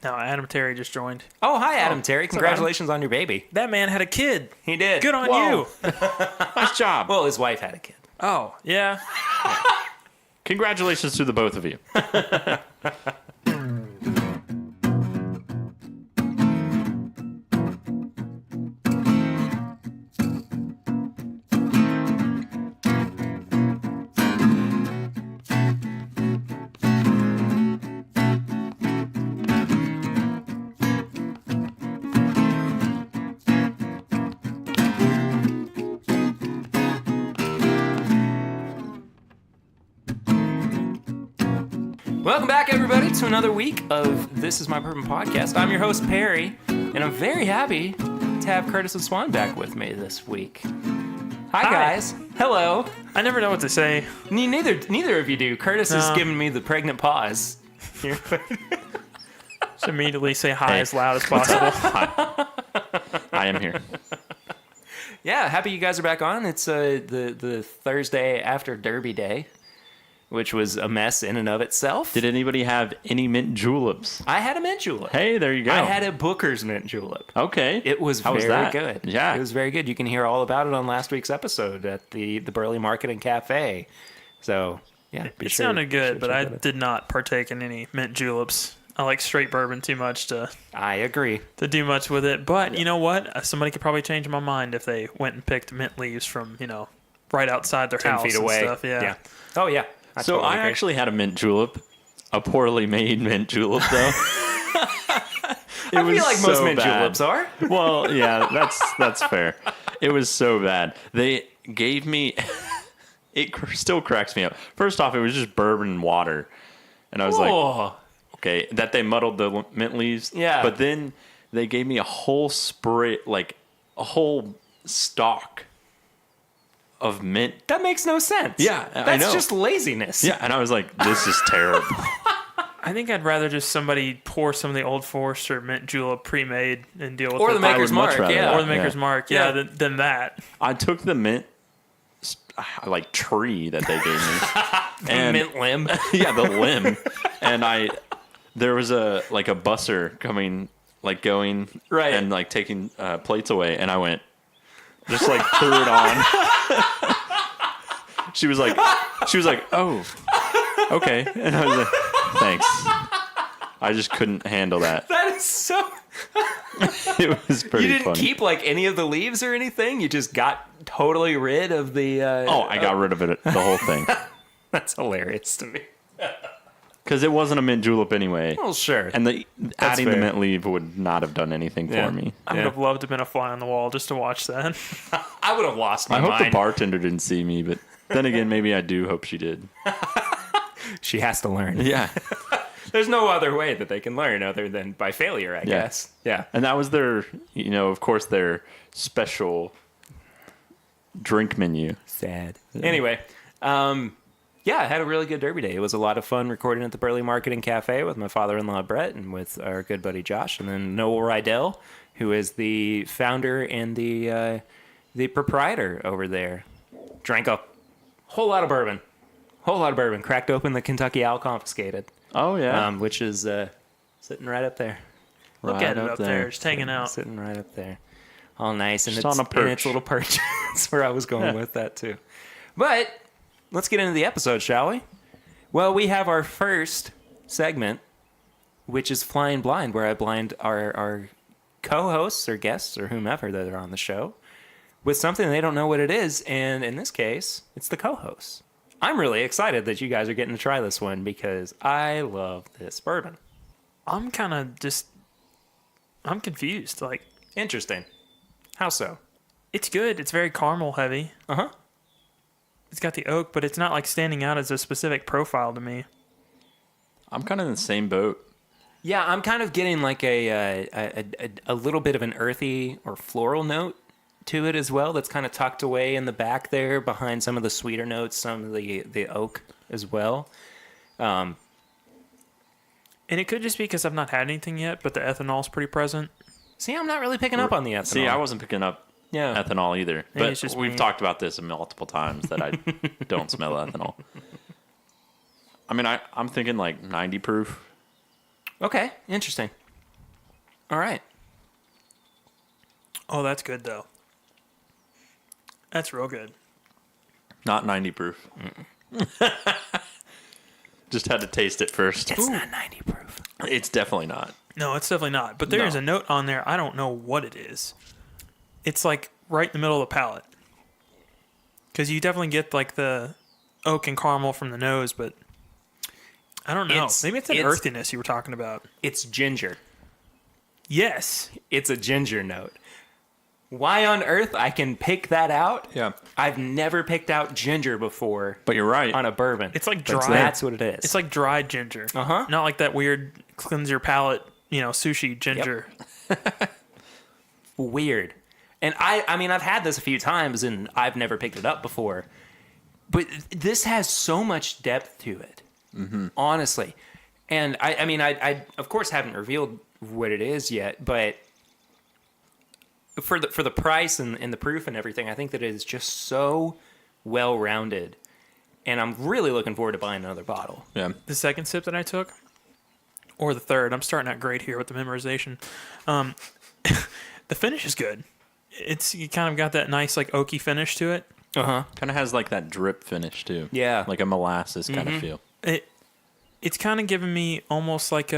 No, Adam Terry just joined. Oh, hi, Adam Terry. Congratulations on your baby. That man had a kid. He did. Good on Whoa. you. Nice job. Well, his wife had a kid. Oh, yeah. Congratulations to the both of you. Welcome back, everybody, to another week of This Is My Bourbon podcast. I'm your host, Perry, and I'm very happy to have Curtis and Swan back with me this week. Hi, guys. Hello. I never know what to say. Neither of you do. Curtis is No. giving me the pregnant pause. Here. Just immediately say hi Hey. as loud as possible. Hi. I am here. Yeah, happy you guys are back on. It's the Thursday after Derby Day, which was a mess in and of itself. Did anybody have any mint juleps? I had a mint julep. Hey, there you go. I had a Booker's mint julep. Okay. It was How very that? good. Yeah. It was very good. You can hear all about it on last week's episode at the Burley Market and Cafe. So, yeah. It sounded good, but I did not partake in any mint juleps. I like straight bourbon too much I agree. to do much with it. But you know what? Somebody could probably change my mind if they went and picked mint leaves from, right outside their 10 house feet and away. stuff. Yeah. Oh, yeah. So totally I agree. actually had a mint julep. A poorly made mint julep, though. I feel like most mint juleps are. Well, yeah, that's fair. It was so bad. They gave me... Still cracks me up. First off, it was just bourbon and water. And I was like, Oh, okay, that they muddled the mint leaves. Yeah. But then they gave me a whole spray, like a whole stalk of mint. that makes no sense. Yeah, I That's know. just laziness. Yeah, and I was like, this is terrible. I think I'd rather just somebody pour some of the Old Forester mint julep pre-made and deal with Or it. the Maker's much Mark. rather Yeah. that. Or the Maker's Yeah. Mark, Yeah. than that. I took the mint like tree that they gave me. and mint limb. yeah, the limb. And there was a busser coming, like going Right. and like taking plates away, and I went, just like threw it on. She was like, oh, okay. And I was like, thanks. I just couldn't handle that. That is so... It was pretty You didn't funny. keep like any of the leaves or anything? You just got totally rid of the... Oh, I got rid of it, the whole thing. That's hilarious to me. Because it wasn't a mint julep anyway. Well, sure. And adding the fair. mint leaf would not have done anything Yeah. for me. I would have loved to have been a fly on the wall just to watch that. I would have lost my I hope mind. the bartender didn't see me, but then again, maybe I do hope she did. She has to learn. Yeah. There's no other way that they can learn other than by failure, I guess. Yeah. And that was their, of course, their special drink menu. Sad. Anyway, yeah, I had a really good Derby Day. It was a lot of fun recording at the Burley Market and Cafe with my father-in-law, Brett, and with our good buddy, Josh, and then Noel Rydell, who is the founder and the proprietor over there. Drank a whole lot of bourbon. Cracked open the Kentucky Owl Confiscated, Oh, yeah. which is sitting right up there. Look at it up there, just hanging out. Sitting right up there. All nice. And Just it's on a perch. in its little perch. That's where I was going with that, too. But let's get into the episode, shall we? Well, we have our first segment, which is Flying Blind, where I blind our co-hosts or guests or whomever that are on the show with something they don't know what it is. And in this case, it's the co-hosts. I'm really excited that you guys are getting to try this one because I love this bourbon. I'm confused. Like, Interesting. How so? it's good. It's very caramel heavy. Uh-huh. It's got the oak, but it's not like standing out as a specific profile to me. I'm kind of in the same boat. Yeah, I'm kind of getting like a little bit of an earthy or floral note to it as well. That's kind of tucked away in the back there behind some of the sweeter notes, some of the oak as well. And it could just be because I've not had anything yet, but the ethanol's pretty present. See, I'm not really picking up on the ethanol. See, I wasn't picking up Yeah. ethanol either. Maybe But it's just we've me. talked about this multiple times that I don't smell ethanol. I mean, I'm thinking like 90 proof. Okay, interesting. All right. Oh, that's good though. That's real good. Not 90 proof. Just had to taste it first. It's not 90 proof. It's definitely not. No, it's definitely not. But there is No. a note on there. I don't know what it is. It's like right in the middle of the palate. Because you definitely get like the oak and caramel from the nose, but I don't know. Maybe it's that earthiness you were talking about. It's ginger. Yes. It's a ginger note. Why on earth I can pick that out? Yeah. I've never picked out ginger before But you're right. on a bourbon. It's like But dry. That's what it is. It's like dried ginger. Uh-huh. Not like that weird cleanse your palate, sushi ginger. weird. And I mean, I've had this a few times and I've never picked it up before. But this has so much depth to it, honestly. And I mean, I of course haven't revealed what it is yet, but for the price and the proof and everything, I think that it is just so well rounded. And I'm really looking forward to buying another bottle. Yeah. The second sip that I took, or the third, I'm starting out great here with the memorization. The finish is good. You kind of got that nice like oaky finish to it. Uh-huh. Kind of has like that drip finish too. Yeah. Like a molasses kind of feel. It's kind of giving me almost like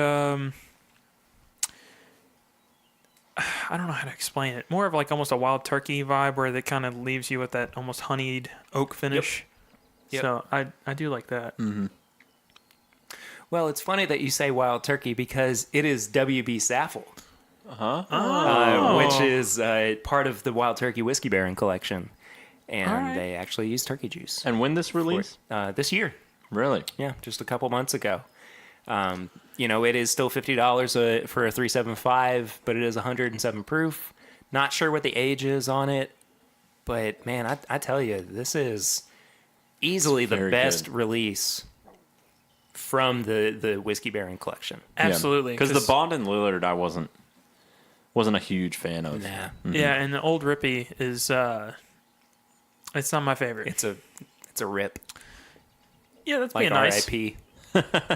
I don't know how to explain it. More of like almost a wild turkey vibe where it kind of leaves you with that almost honeyed oak finish. Yep. So I do like that. Well, it's funny that you say wild turkey because it is WB Saffel. Oh. Which is part of the Wild Turkey Whiskey Baron collection. And All right. they actually use turkey juice. And when this release? This year. Really? Yeah, just a couple months ago. It is still $50 for a 375, but it is 107 proof. Not sure what the age is on it, but man, I tell you, this is easily the very best good. release from the Whiskey Baron collection. Absolutely. Because the Bond and Lillard, I wasn't a huge fan of. Nah, Yeah, and the Old Rippy is it's not my favorite. it's a rip, Yeah, that's like being nice. R.I.P.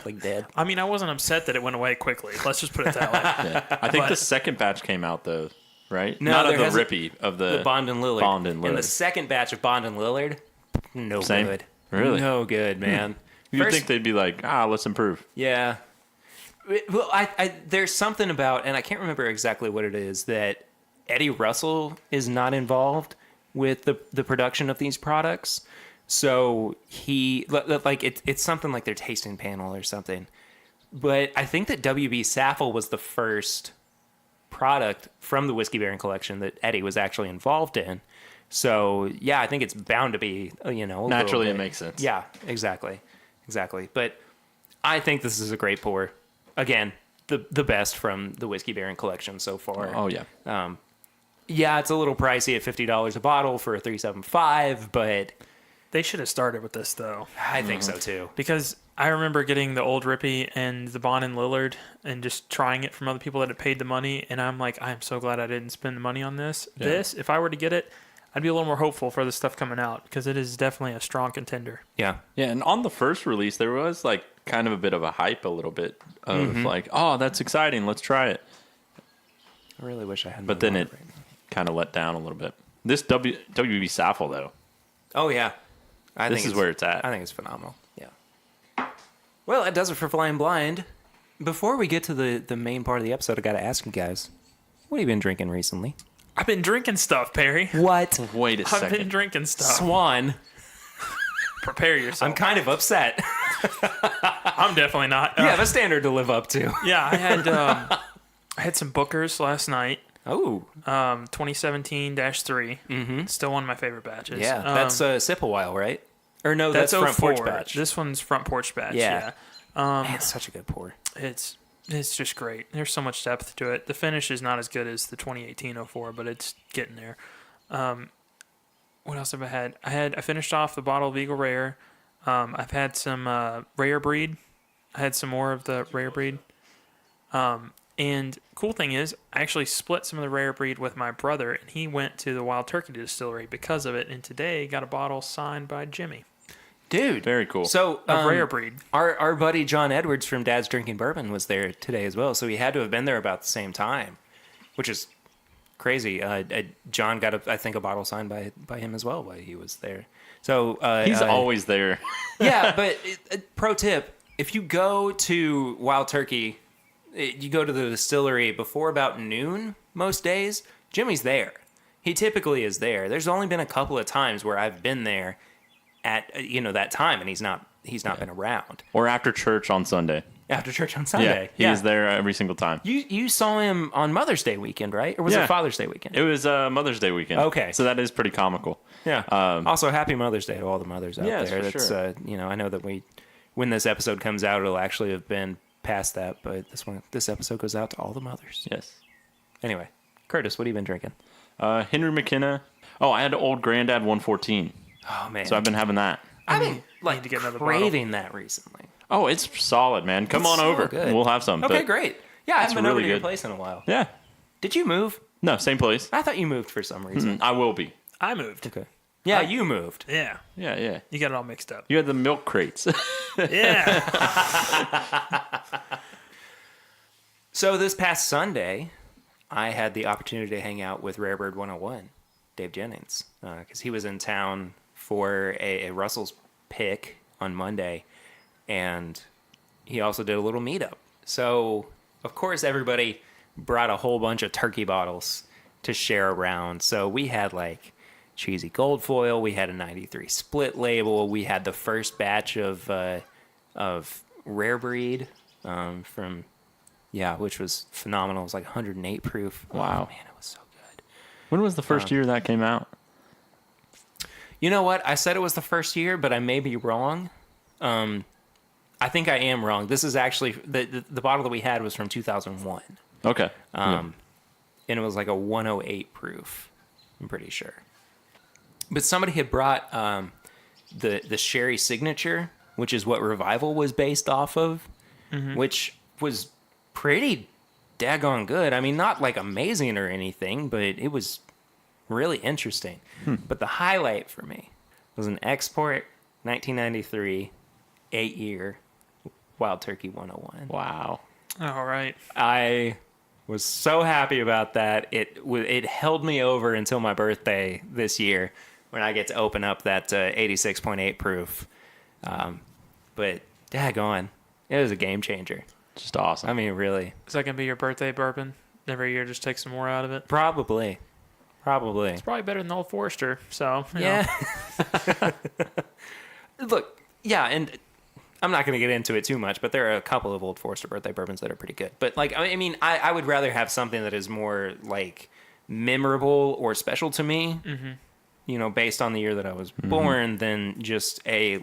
like dead. I mean, I wasn't upset that it went away quickly. Let's just put it that way. Yeah. I think But- the second batch came out though, right? No, Not of there the hasn't- Rippy, of the The Bond and Lillard. Bond and the Lillard. second batch of Bond and Lillard, no Same? good. Really? No good, man. You'd First- think they'd be like, let's improve. Yeah. Well, there's something about, and I can't remember exactly what it is, that Eddie Russell is not involved with the production of these products. So it's something like their tasting panel or something. But I think that WB Saffel was the first product from the Whiskey Baron collection that Eddie was actually involved in. So yeah, I think it's bound to be, a little Naturally, it bit- makes sense. Yeah, exactly. But I think this is a great pour. Again, the best from the Whiskey Baron collection so far. Oh yeah. Yeah, it's a little pricey at $50 a bottle for a 375, but They should have started with this though, I think so too. because I remember getting the Old Rippy and the Bond and Lillard and just trying it from other people that had paid the money, and I'm like, I'm so glad I didn't spend the money on this. Yeah. This, if I were to get it, I'd be a little more hopeful for the stuff coming out because it is definitely a strong contender. Yeah. Yeah, and on the first release, there was like kind of a bit of a hype, a little bit of like, oh, that's exciting, let's try it. I really wish I had. But then it kind of let down a little bit. This WB Saffel though, Oh yeah. this is where it's at. I think it's phenomenal. Yeah. Well, that does it for Flying Blind. Before we get to the main part of the episode, I got to ask you guys, what have you been drinking recently? I've been drinking stuff, Perry. What? Wait a I've been second. drinking stuff. Swan. Prepare yourself. I'm kind of upset. I'm definitely not. You have a standard to live up to. Yeah, I had some Bookers last night. Oh. 2017-3. Mm-hmm. Still one of my favorite batches. Yeah. That's Sip a While, right? Or no, that's Front 04. Porch Batch. This one's Front Porch Batch. Yeah. Yeah. Man, it's such a good pour. It's just great. There's so much depth to it. The finish is not as good as the 2018-04, but it's getting there. What else have I had? I finished off the bottle of Eagle Rare. I've had some Rare Breed. I had some more of the Rare Breed. And cool thing is, I actually split some of the Rare Breed with my brother, and he went to the Wild Turkey Distillery because of it. And today got a bottle signed by Jimmy. Dude. Very cool. So, A rare breed. our buddy John Edwards from Dad's Drinking Bourbon was there today as well, so he had to have been there about the same time, which is crazy. John got, I think, a bottle signed by him as well while he was there. So He's always there. yeah, but pro tip, if you go to Wild Turkey, you go to the distillery before about noon most days, Jimmy's there. He typically is there. There's only been a couple of times where I've been there at that time, and he's not been around. Or after church on Sunday. After church on Sunday. Yeah, he's there every single time. You saw him on Mother's Day weekend, right? Or was it Father's Day weekend? It was Mother's Day weekend. Okay. So that is pretty comical. Yeah. Also, happy Mother's Day to all the mothers out Yes, there. for That's sure. I know that when this episode comes out, it'll actually have been past that, but this episode goes out to all the mothers. Yes. Anyway, Curtis, what have you been drinking? Henry McKenna. Oh, I had Old Granddad 114. Oh man, So I've been having that. I've been need to get another craving that recently. Oh, it's solid, man. Come It's on so over. good. We'll have some. Okay, but- great. Yeah, I haven't been over really to your good. place in a while. Yeah. Did you move? No, same place. I thought you moved for some reason. I will be. I moved. Okay. Yeah, you moved. Yeah. Yeah. You got it all mixed up. You had the milk crates. Yeah. So this past Sunday, I had the opportunity to hang out with Rarebird 101, Dave Jennings, because he was in town for a Russell's pick on Monday, and he also did a little meetup. So, of course, everybody brought a whole bunch of turkey bottles to share around. So we had like cheesy gold foil, we had a 93 split label, we had the first batch of rare breed from, which was phenomenal. It was like 108 proof. Wow. Oh, man, it was so good. When was the first year that came out? You know what? I said it was the first year, but I may be wrong. I think I am wrong. This is actually the bottle that we had was from 2001. Okay. And it was like a 108 proof, I'm pretty sure. But somebody had brought the Sherry Signature, which is what Revival was based off of, which was pretty daggone good. I mean, not like amazing or anything, but it was really interesting. But the highlight for me was an export 1993 8-year Wild Turkey 101. Wow. All right. I was so happy about that. It held me over until my birthday this year when I get to open up that 86.8 proof. But daggone, it was a game changer. Just awesome. I mean, really. Is that going to be your birthday bourbon? Every year just take some more out of it? Probably. It's probably better than Old Forester. So, you know. Yeah. Look, yeah, and I'm not going to get into it too much, but there are a couple of Old Forester birthday bourbons that are pretty good. But, like, I mean, I would rather have something that is more, like, memorable or special to me, based on the year that I was born, than just a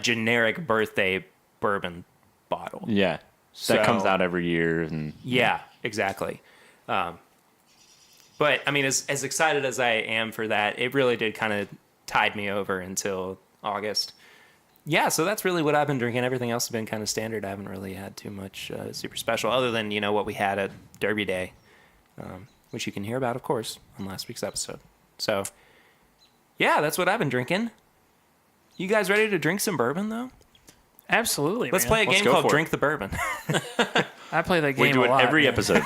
generic birthday bourbon bottle. Yeah. That comes So- out every year. And Yeah, exactly. But I mean, as excited as I am for that, it really did kind of tide me over until August. Yeah, so that's really what I've been drinking. Everything else has been kind of standard. I haven't really had too much super special, other than what we had at Derby Day, which you can hear about, of course, on last week's episode. So, yeah, that's what I've been drinking. You guys ready to drink some bourbon, though? Absolutely. Let's man. play a Let's game go called for it. Drink the Bourbon. I play that game we do a it lot, every man. episode.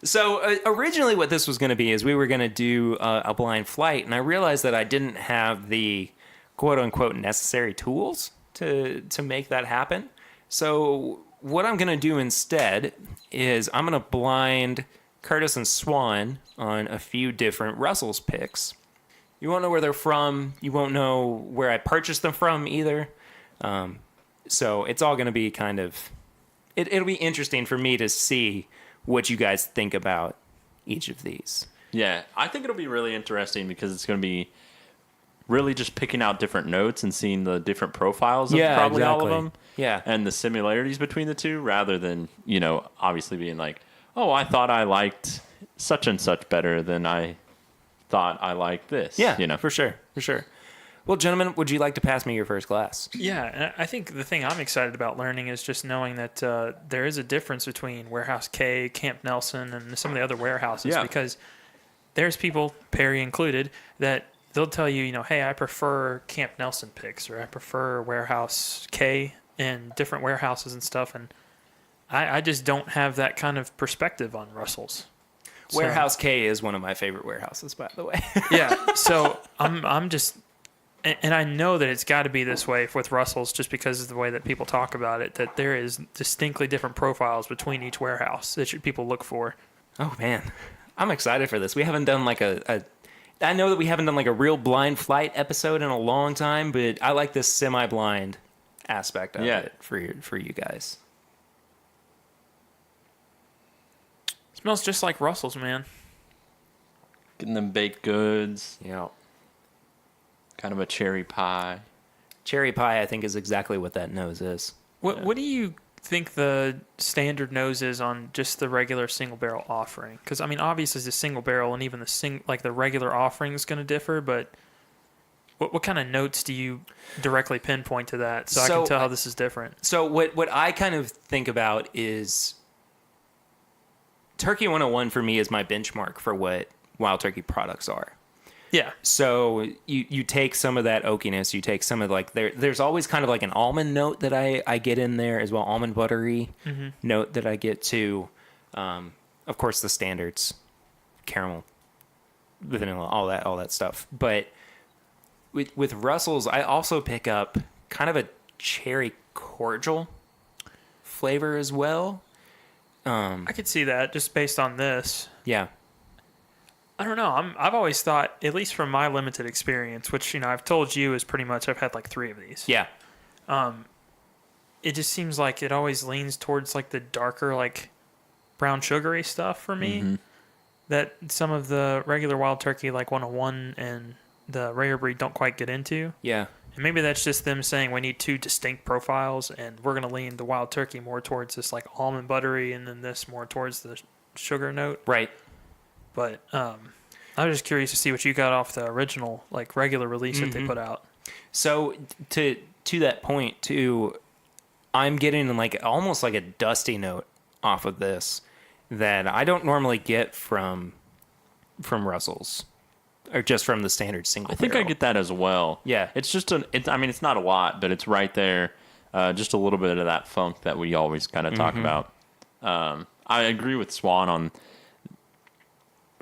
So originally what this was going to be is we were going to do a blind flight, and I realized that I didn't have the quote-unquote necessary tools to make that happen. So what I'm going to do instead is I'm going to blind Curtis and Swan on a few different Russell's picks. You won't know where they're from. You won't know where I purchased them from either. So it's all going to be kind of... It'll be interesting for me to see what you guys think about each of these. Yeah, I think it'll be really interesting because it's going to be really just picking out different notes and seeing the different profiles of probably all of them. Yeah. And the similarities between the two rather than, obviously being like, oh, I thought I liked such and such better than I thought I liked this. Yeah, for sure. Well, gentlemen, would you like to pass me your first glass? Yeah, and I think the thing I'm excited about learning is just knowing that there is a difference between Warehouse K, Camp Nelson, and some of the other warehouses, Yeah. because there's people, Perry included, that they'll tell you, hey, I prefer Camp Nelson picks, or I prefer Warehouse K and different warehouses and stuff. And I just don't have that kind of perspective on Russell's. So, Warehouse K is one of my favorite warehouses, by the way. yeah. So I'm just, and I know that it's got to be this way with Russell's just because of the way that people talk about it, that there is distinctly different profiles between each warehouse that people look for. Oh, man. I'm excited for this. We haven't done like I know that we haven't done like a real blind flight episode in a long time, but I like this semi-blind aspect of it for you guys. Smells just like Russell's, man. Getting them baked goods. Yeah. Kind of a cherry pie. Cherry pie, I think, is exactly what that nose is. What do you think the standard nose is on just the regular single barrel offering? Because I mean, obviously, the single barrel and even the regular offering is going to differ. But what kind of notes do you directly pinpoint to that so I can tell how this is different? So what I kind of think about is Turkey 101 for me is my benchmark for what Wild Turkey products are. Yeah. So you take some of that oakiness, you take some of like there's always kind of like an almond note that I get in there as well, almond buttery note that I get too. Of course the standards, caramel, vanilla, all that stuff. But with Russell's, I also pick up kind of a cherry cordial flavor as well. I could see that just based on this. Yeah. I don't know. I've always thought, at least from my limited experience, which I've told you is pretty much I've had like 3 of these. Yeah. It just seems like it always leans towards like the darker, like brown sugary stuff for me. That some of the regular Wild Turkey, like 101 and the Rare Breed, don't quite get into. Yeah. And maybe that's just them saying we need 2 distinct profiles, and we're going to lean the Wild Turkey more towards this like almond buttery, and then this more towards the sugar note. Right. But I was just curious to see what you got off the original, like regular release that they put out. So to that point too, I'm getting like almost like a dusty note off of this that I don't normally get from Russell's or just from the standard single. I think barrel. I get that as well. Yeah. It's just I mean, it's not a lot, but it's right there. Just a little bit of that funk that we always kind of talk about. I agree with Swan on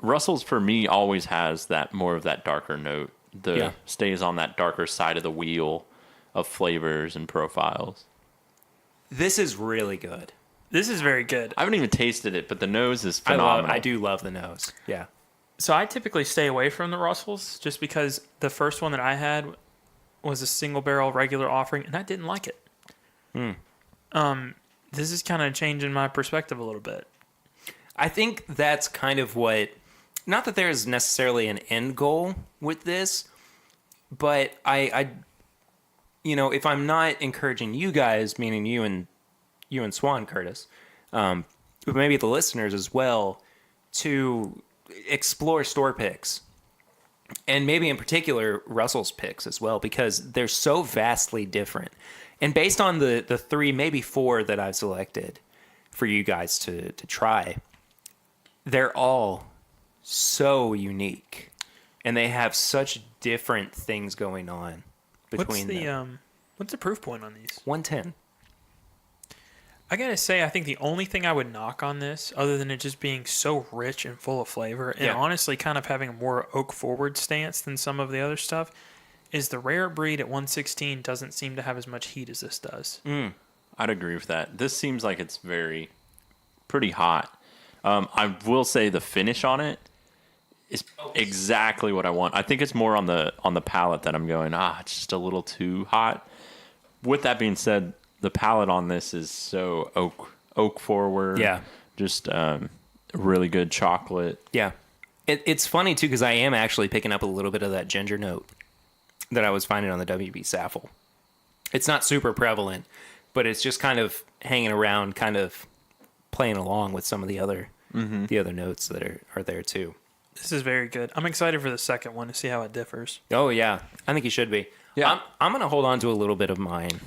Russell's. For me, always has that more of that darker note. Stays on that darker side of the wheel of flavors and profiles. This is really good. This is very good. I haven't even tasted it, but the nose is phenomenal. I do love the nose. Yeah. So I typically stay away from the Russells just because the first one that I had was a single barrel regular offering, and I didn't like it. This is kind of changing my perspective a little bit. I think that's kind of what, not that there's necessarily an end goal with this, but I if I'm not encouraging you guys, meaning you and Swan, Curtis, but maybe the listeners as well, to explore store picks, and maybe in particular Russell's picks as well, because they're so vastly different. And based on the 3, maybe 4 that I've selected for you guys to try, they're all so unique, and they have such different things going on between them. What's the proof point on these? 110. I gotta say, I think the only thing I would knock on this, other than it just being so rich and full of flavor, and honestly kind of having a more oak forward stance than some of the other stuff, is the Rare Breed at 116 doesn't seem to have as much heat as this does. I'd agree with that. This seems like it's pretty hot. I will say the finish on it is exactly what I want. I think it's more on the palate that I'm going, it's just a little too hot. With that being said, the palate on this is so oak forward. Yeah. Just really good chocolate. Yeah. It's funny, too, because I am actually picking up a little bit of that ginger note that I was finding on the WB Saffel. It's not super prevalent, but it's just kind of hanging around, kind of playing along with some of the other notes that are there, too. This is very good. I'm excited for the second one to see how it differs. Oh, yeah. I think you should be. Yeah. I'm going to hold on to a little bit of mine.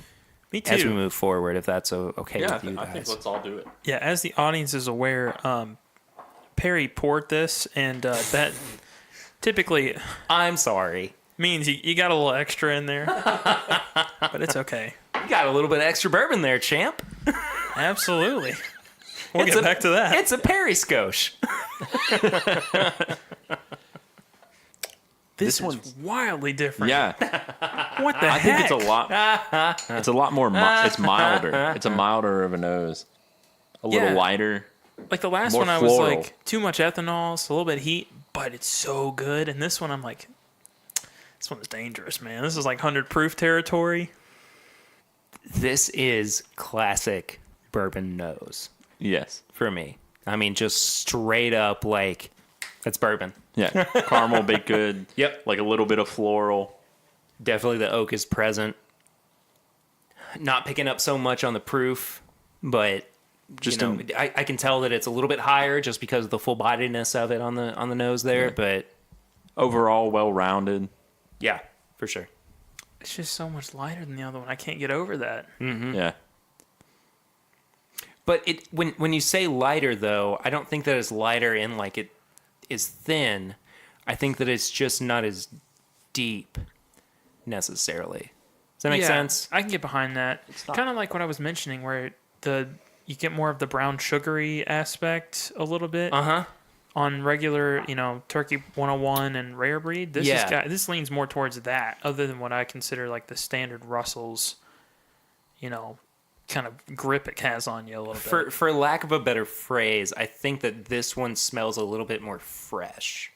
Me too. As we move forward, if that's okay with you guys. I think let's all do it. Yeah, as the audience is aware, Perry poured this, and that typically I'm sorry. means you got a little extra in there, but it's okay. You got a little bit of extra bourbon there, champ. Absolutely. We'll get back to that. It's a Periscoche. This one's- one's wildly different. Yeah, What the I heck? think it's a lot. It's a lot more. It's milder. It's a milder of a nose. A little Yeah. lighter. Like the last more one, I was floral. like, too much ethanol, it's a little bit of heat, but it's so good. And this one, I'm like, this one's dangerous, man. This is like 100 proof territory. This is classic bourbon nose Yes. for me. I mean, just straight up like, that's bourbon. Yeah. Caramel baked good. Yep. Like a little bit of floral. Definitely the oak is present. Not picking up so much on the proof, but Just you know, I can tell that it's a little bit higher just because of the full bodiness of it on the nose there. Yeah. But Overall, well rounded. yeah, for sure. It's just so much lighter than the other one. I can't get over that. Yeah. But it when you say lighter though, I don't think that it's lighter in like it is thin. I think that it's just not as deep necessarily. Does that make Yeah, sense? I can get behind that. It's not- kind of like what I was mentioning, where you get more of the brown sugary aspect a little bit Uh-huh. on regular, Turkey 101 and Rare Breed. Yeah. This leans more towards that, other than what I consider like the standard Russell's, kind of grip it has on you a little bit. For lack of a better phrase, I think that this one smells a little bit more fresh.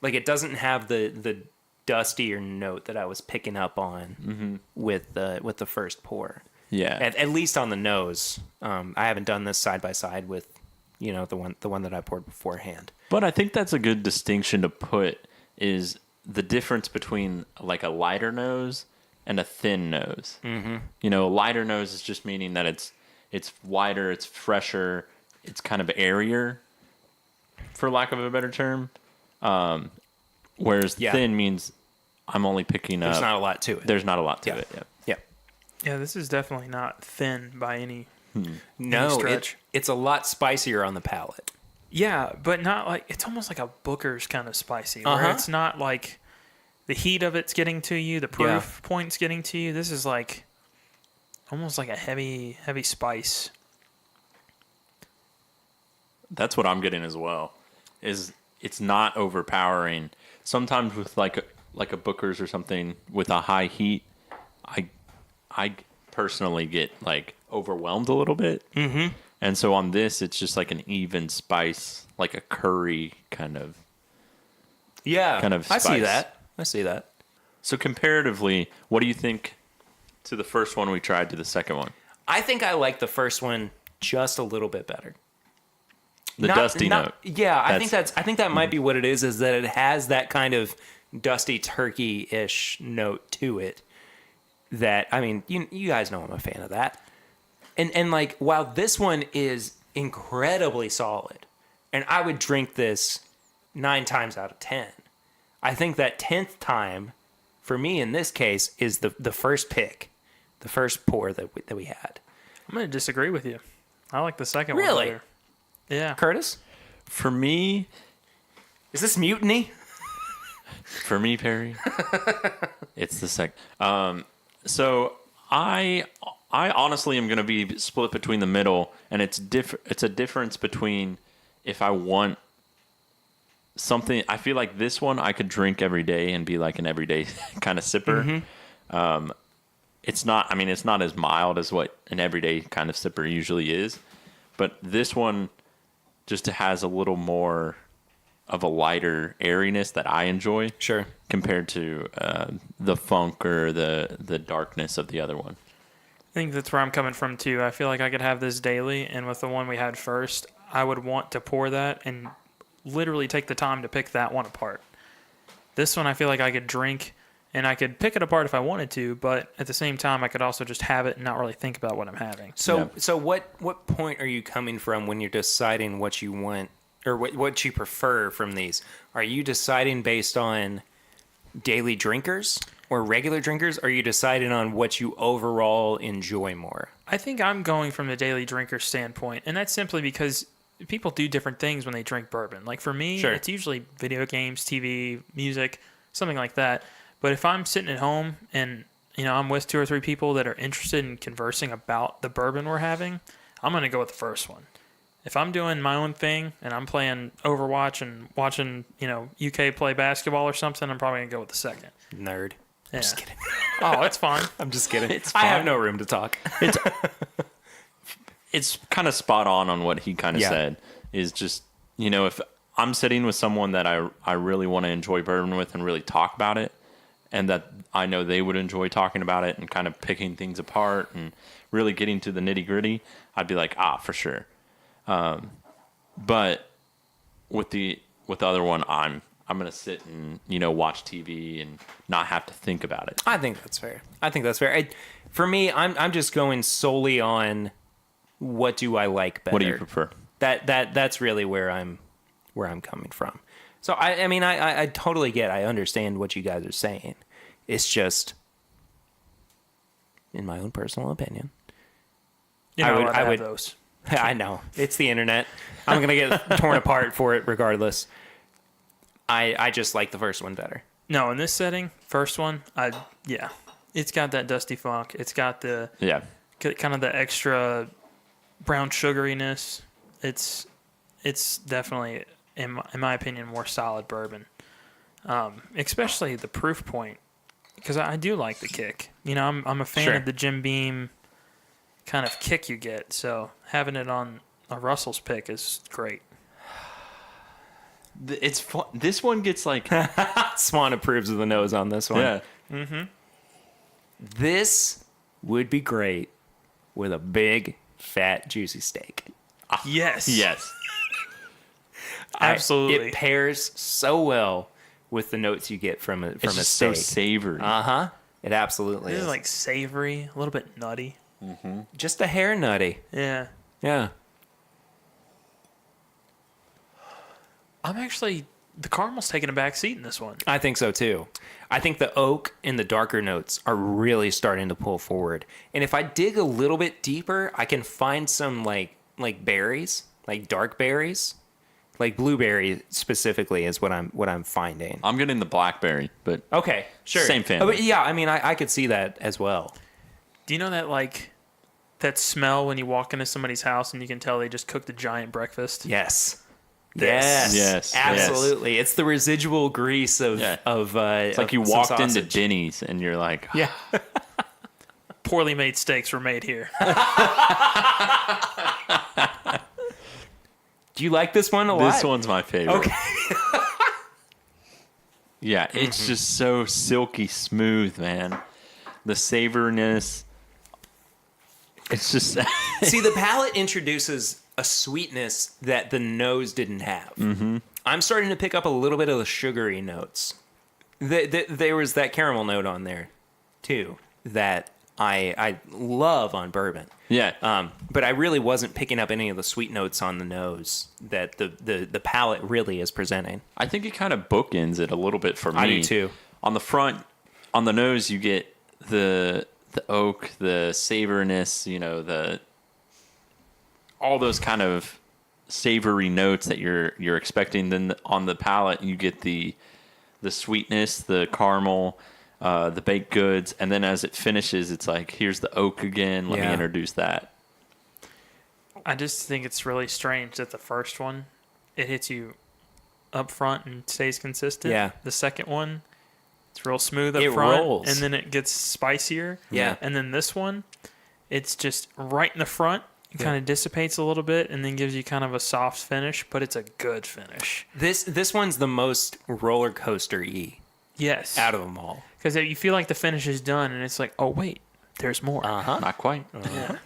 Like it doesn't have the dustier note that I was picking up on with the first pour. Yeah. At least on the nose. I haven't done this side by side with, the one that I poured beforehand. But I think that's a good distinction to put is the difference between like a lighter nose and a thin nose. Mm-hmm. A lighter nose is just meaning that it's wider, it's fresher, it's kind of airier, for lack of a better term. Whereas thin means I'm only picking up. There's not a lot to it. There's not a lot to Yeah. it. Yeah. Yeah. Yeah, this is definitely not thin by any No, stretch. it's a lot spicier on the palate. Yeah, but not like it's almost like a Booker's kind of spicy, where Uh-huh. it's not like the heat of it's getting to you, the proof point's getting to you. This is like almost like a heavy spice. That's what I'm getting as well. Is it's not overpowering. Sometimes with like a Booker's or something with a high heat, I personally get like overwhelmed a little bit. Mm-hmm. And so on this, it's just like an even spice, like a curry kind of. Yeah. Kind of I see spice. that. I see that. So comparatively, what do you think to the first one we tried to the second one? I think I like the first one just a little bit better. The dusty note. Yeah, I That's- think that might be what it is that it has that kind of dusty turkey-ish note to it. That, I mean, you guys know I'm a fan of that. And like, while this one is incredibly solid, and I would drink this 9 times out of 10, I think that 10th time, for me in this case, is the first pick, the first pour that we had. I'm going to disagree with you. I like the second Really? one better. Yeah. Curtis? For me, Is this mutiny? Perry, it's the second. So I honestly am going to be split between the middle, and it's a difference between if I want something. I feel like this one I could drink every day and be like an everyday kind of sipper. Mm-hmm. It's not. I mean, it's not as mild as what an everyday kind of sipper usually is, but this one just has a little more of a lighter airiness that I enjoy. Sure. Compared to the funk or the darkness of the other one. I think that's where I'm coming from too. I feel like I could have this daily, and with the one we had first, I would want to pour that and literally take the time to pick that one apart. This one I feel like I could drink and I could pick it apart if I wanted to, but at the same time I could also just have it and not really think about what I'm having. So what point are you coming from when you're deciding what you want or what you prefer from these? Are you deciding based on daily drinkers or regular drinkers? Or are you deciding on what you overall enjoy more? I think I'm going from the daily drinker standpoint, and that's simply because people do different things when they drink bourbon. Like for me, Sure. it's usually video games, TV, music, something like that. But if I'm sitting at home and I'm with 2 or 3 people that are interested in conversing about the bourbon we're having, I'm going to go with the first one. If I'm doing my own thing and I'm playing Overwatch and watching, UK play basketball or something, I'm probably going to go with the second. Nerd. Yeah. I'm just kidding. Oh, it's fine. I'm just kidding. It's I have fine. no room to talk. It's kind of spot on what he kind of said. Is just, if I'm sitting with someone that I really want to enjoy bourbon with and really talk about it, and that I know they would enjoy talking about it and kind of picking things apart and really getting to the nitty gritty, I'd be like, for sure. But with the other one, I'm going to sit and, watch TV and not have to think about it. I think that's fair. For me, I'm just going solely on what do I like better. What do you prefer? That's really where I'm coming from. So I totally I understand what you guys are saying. It's just, in my own personal opinion, I would those. I know it's the internet. I'm gonna get torn apart for it regardless. I just like the first one better. No, in this setting, first one, it's got that dusty funk. It's got the kind of the extra brown sugariness. It's definitely, in my opinion, more solid bourbon. Especially the proof point, because I do like the kick. I'm a fan of the Jim Beam kind of kick you get. So having it on a Russell's pick is great. It's fun. This one gets like Swan approves of the nose on this one. yeah. Mm-hmm. This would be great with a big, fat, juicy steak. Yes. Yes. Absolutely. It pairs so well with the notes you get from a It's just steak. so savory. It absolutely This is. is like savory, a little bit nutty. Just a hair nutty. Yeah. Yeah. The caramel's taking a back seat in this one. I think so too. I think the oak and the darker notes are really starting to pull forward. And if I dig a little bit deeper, I can find some like berries, like dark berries. Like blueberry specifically is what I'm finding. I'm getting the blackberry, but Okay, sure. Same family. But yeah, I could see that as well. Do you know that smell when you walk into somebody's house and you can tell they just cooked a giant breakfast? Yes. This. Yes, Absolutely. It's the residual grease of it's like you walked into Denny's and you're like, Yeah. Poorly made steaks were made here. Do you like this one a lot? this one's my favorite. Okay. Yeah, it's just so silky smooth, man. The savoriness. It's just See, the palate introduces a sweetness that the nose didn't have. Mm-hmm. I'm starting to pick up a little bit of the sugary notes. There was that caramel note on there, too, that I love on bourbon. yeah. But I really wasn't picking up any of the sweet notes on the nose that the palate really is presenting. I think it kind of bookends it a little bit for me. I do too. On the front, on the nose, you get the oak, the savoriness, all those kind of savory notes that you're expecting. Then on the palate, you get the sweetness, the caramel, the baked goods, and then as it finishes, it's like, here's the oak again. Let me introduce that. I just think it's really strange that the first one, it hits you up front and stays consistent. Yeah. The second one, it's real smooth up It front, rolls. and then it gets spicier. Yeah. And then this one, it's just right in the front. It kind of dissipates a little bit and then gives you kind of a soft finish, but it's a good finish. This one's the most roller coaster-y Yes. out of them all. Because you feel like the finish is done, and it's like, oh, wait, there's more. Uh-huh. Not quite. Yeah.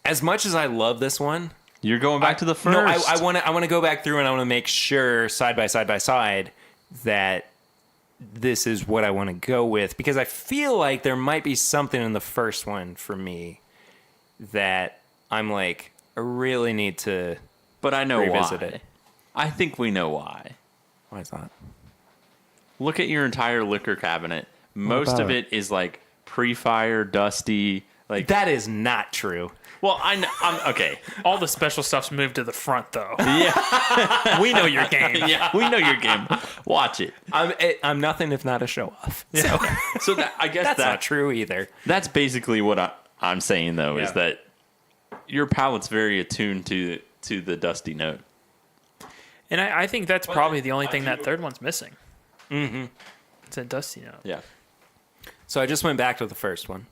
As much as I love this one, You're going back to the first. no, I want to go back through and I want to make sure side by side that this is what I want to go with, because I feel like there might be something in the first one for me that I'm like, I really need to But I know revisit why. it. I think we know why. Why is that? Look at your entire liquor cabinet. Most about of it is like pre-fire, dusty, Like That is not true. well, I'm okay. All the special stuff's moved to the front, though. Yeah, We know your game. yeah, we know your game. Watch it. I'm nothing if not a show off. So that, I guess That's that not true either. that's basically what I'm saying though is Yeah. that your palate's very attuned to the dusty note. And I think that's probably the only thing that third one's missing. Mm-hmm. It's a dusty note. Yeah. So I just went back to the first one.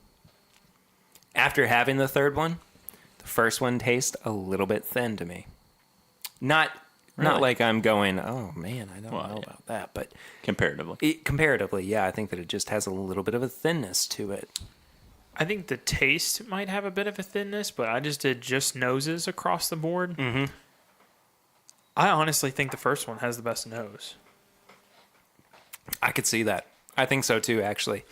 After having the third one, the first one tastes a little bit thin to me. Not Really? like I'm going, oh man, I don't Well, know yeah. about that, but Comparatively. comparatively, yeah, I think that it just has a little bit of a thinness to it. I think the taste might have a bit of a thinness, but I just did just noses across the board. Mm-hmm. I honestly think the first one has the best nose. I could see that. I think so too, actually.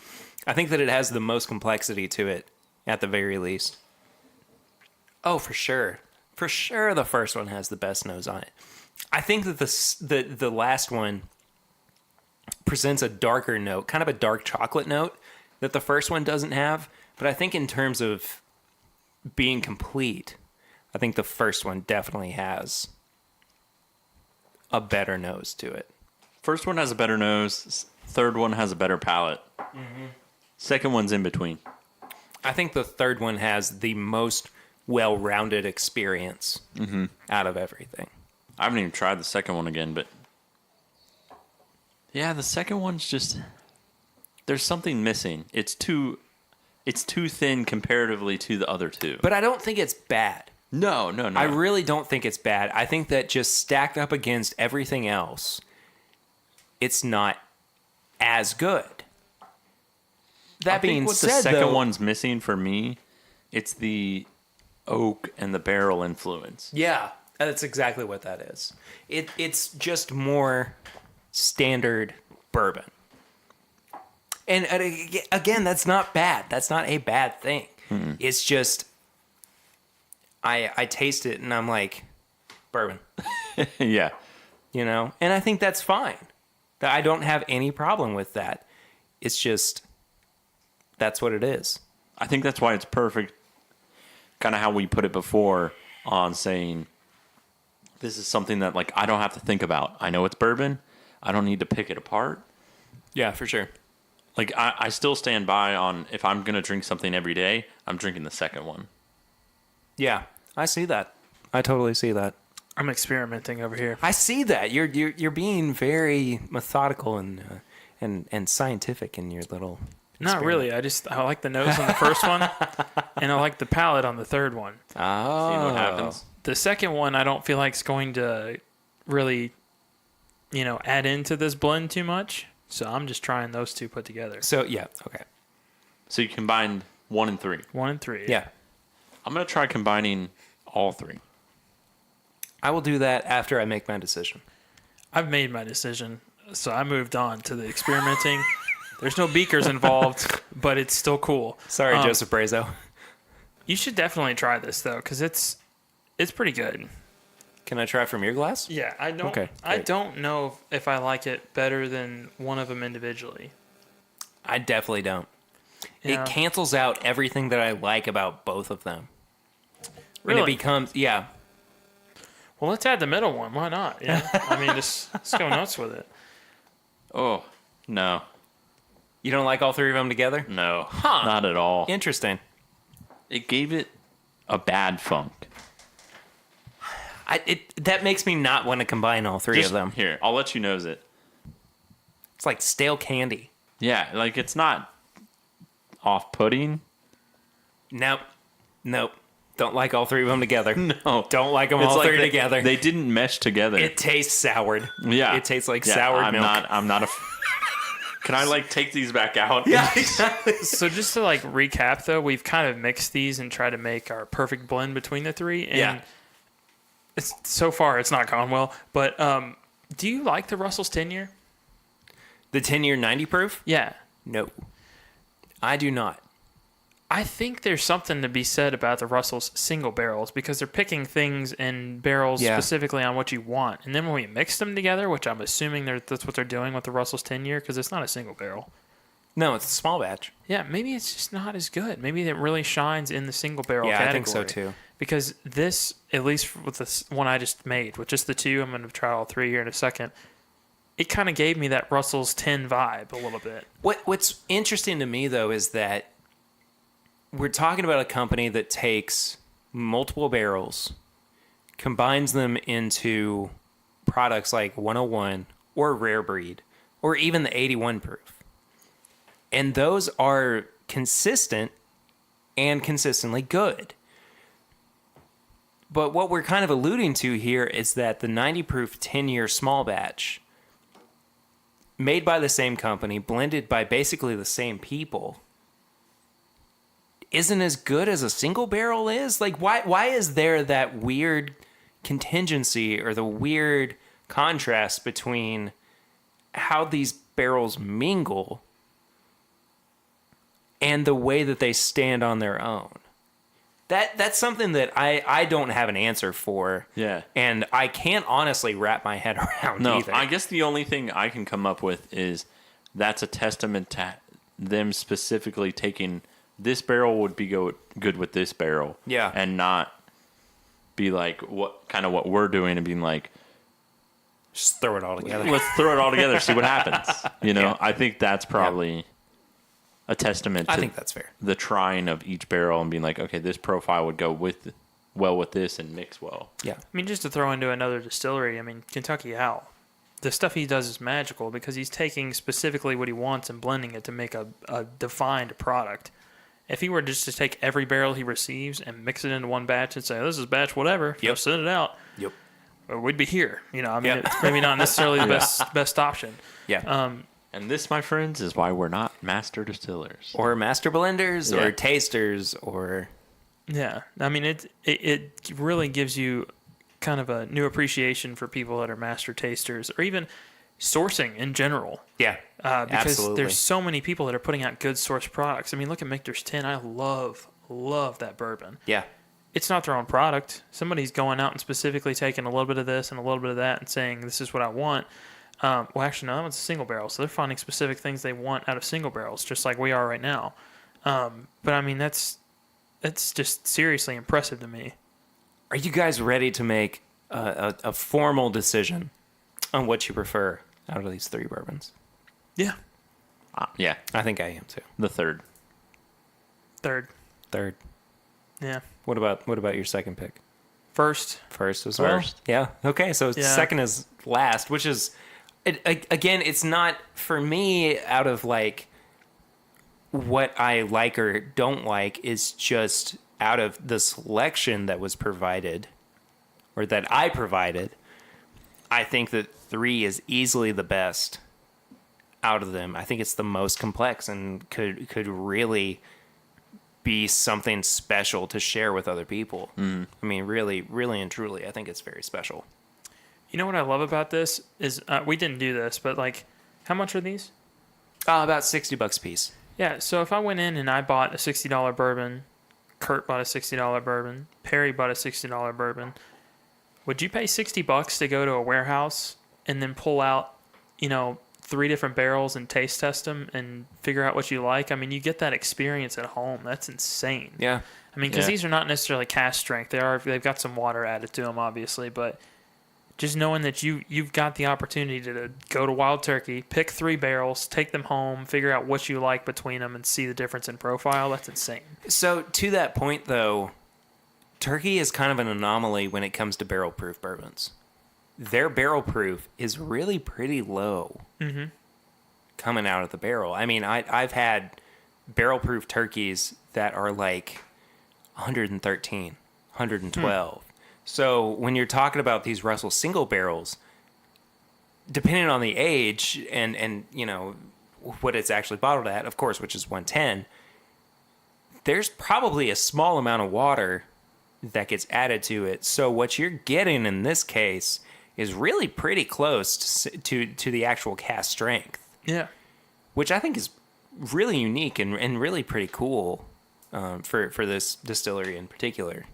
I think that it has the most complexity to it, at the very least. Oh, for sure. For sure, the first one has the best nose on it. I think that the last one presents a darker note, kind of a dark chocolate note that the first one doesn't have. But I think in terms of being complete, I think the first one definitely has a better nose to it. First one has a better nose. Third one has a better palate. Mm-hmm. Second one's in between. I think the third one has the most well-rounded experience out of everything. I haven't even tried the second one again, but yeah, the second one's just there's something missing. It's too thin comparatively to the other two. But I don't think it's bad. No. I really don't think it's bad. I think that just stacked up against everything else, it's not as good. That I think being what said, the second though, one's missing for me, it's the oak and the barrel influence. yeah, that's exactly what that is. It's just more standard bourbon. And again, that's not bad. That's not a bad thing. It's just I taste it and I'm like, bourbon, Yeah. you know? And I think that's fine. I don't have any problem with that. It's just that's what it is. I think that's why it's perfect. Kind of how we put it before on saying this is something that like I don't have to think about. I know it's bourbon. I don't need to pick it apart. Yeah, for sure. Like I still stand by on if I'm gonna drink something every day, I'm drinking the second one. Yeah, I see that. I totally see that. I'm experimenting over here. I see that. You're being very methodical and scientific in your little. Not really. I like the nose on the first one, and I like the palate on the third one. Oh, Seeing what happens. The second one, I don't feel like it's going to really, add into this blend too much. So I'm just trying those two put together. So yeah, okay, So you combined 1 and 3. 1 and 3. yeah. I'm gonna try combining all 3. I will do that after I make my decision. I've made my decision, so I moved on to the experimenting. There's no beakers involved, but it's still cool. Sorry, Joseph Brazo. You should definitely try this though, because it's pretty good. Can I try from your glass? Yeah, I don't. Okay, I great. don't know if I like it better than one of them individually. I definitely don't. Yeah. It cancels out everything that I like about both of them. Really? And it becomes, yeah. Well, let's add the middle one. Why not? Yeah. I mean, just let's go nuts with it. Oh no, You don't like all three of them together? no, Huh. not at all. Interesting. It gave it a bad funk. That makes me not want to combine all three Just of them. here, I'll let you nose it. It's like stale candy. Yeah, like it's not off-putting. Nope. Don't like all three of them together. No, Don't like them it's all like three together. They didn't mesh together. It tastes soured. Yeah, It tastes like Yeah, soured I'm milk. I'm not a. Can I like take these back out? Yeah, exactly. So just to like recap, though, we've kind of mixed these and tried to make our perfect blend between the three. And Yeah. so far, it's not gone well. But do you like the Russell's 10-year? The 10-year 90 proof? Yeah. No. I do not. I think there's something to be said about the Russell's single barrels because they're picking things in barrels Yeah. specifically on what you want. And then when we mix them together, which I'm assuming that's what they're doing with the Russell's 10-year because it's not a single barrel. No, it's a small batch. Yeah, maybe it's just not as good. Maybe it really shines in the single barrel Yeah, category. I think so too. Because this, at least with this one I just made, with just the two, I'm going to try all three here in a second. It kind of gave me that Russell's 10 vibe a little bit. What's interesting to me though is that we're talking about a company that takes multiple barrels, combines them into products like 101 or Rare Breed or even the 81 proof. And those are consistent and consistently good. But what we're kind of alluding to here is that the 90 proof 10-year small batch, made by the same company, blended by basically the same people, isn't as good as a single barrel is. Like, why is there that weird contingency or the weird contrast between how these barrels mingle and the way that they stand on their own? That's something that I don't have an answer for. Yeah. And I can't honestly wrap my head around either. I guess the only thing I can come up with is that's a testament to them specifically taking this barrel would be good with this barrel. Yeah. And not be like what we're doing and being like, Just throw it all together. let's throw it all together, see what happens. Yeah. I think that's probably a testament I to think that's fair. the trying of each barrel and being like, okay, this profile would go well with this and mix well. Yeah. I mean, just to throw into another distillery, I mean, Kentucky Owl, the stuff he does is magical because he's taking specifically what he wants and blending it to make a defined product. If he were just to take every barrel he receives and mix it into one batch and say, this is batch whatever, Yep. send it out, Yep. we'd be here. I mean, Yep. it's maybe not necessarily the best option. Yeah. And this, my friends, is why we're not master distillers. Or master blenders Yeah. or tasters or... Yeah, I mean, it really gives you kind of a new appreciation for people that are master tasters or even sourcing in general. Yeah. Because Absolutely. there's so many people that are putting out good source products. I mean, look at Michter's 10. I love that bourbon. Yeah. It's not their own product. Somebody's going out and specifically taking a little bit of this and a little bit of that and saying, this is what I want. Well, actually, no, that one's a single barrel. So they're finding specific things they want out of single barrels, just like we are right now. But, I mean, that's just seriously impressive to me. Are you guys ready to make a formal decision on what you prefer out of these three bourbons? Yeah. Yeah, I think I am too. the third. Third. Yeah. What about your second pick? First First as well? Yeah. Okay, so Yeah. second is last, which is... Again, it's not for me out of like what I like or don't like, is just out of the selection that was provided or that I provided. I think that 3 is easily the best out of them. I think it's the most complex and could really be something special to share with other people. I mean, really, really and truly, I think it's very special. You know what I love about this is we didn't do this, but like, how much are these? About $60 a piece. Yeah, so if I went in and I bought a $60 bourbon, Kurt bought a $60 bourbon, Perry bought a $60 bourbon, would you pay $60 to go to a warehouse and then pull out, 3 different barrels and taste test them and figure out what you like? I mean, you get that experience at home. That's insane. Yeah. I mean, because Yeah. these are not necessarily cask strength. They've got some water added to them, obviously, but just knowing that you've got the opportunity to go to Wild Turkey, pick 3 barrels, take them home, figure out what you like between them, and see the difference in profile, that's insane. So to that point, though, Turkey is kind of an anomaly when it comes to barrel proof bourbons. Their barrel proof is really pretty low coming out of the barrel. I mean, I've had barrel proof turkeys that are like 113, 112. So when you're talking about these Russell single barrels, depending on the age and what it's actually bottled at, of course, which is 110, there's probably a small amount of water that gets added to it. So what you're getting in this case is really pretty close to the actual cask strength, Yeah. which I think is really unique and really pretty cool for this distillery in particular.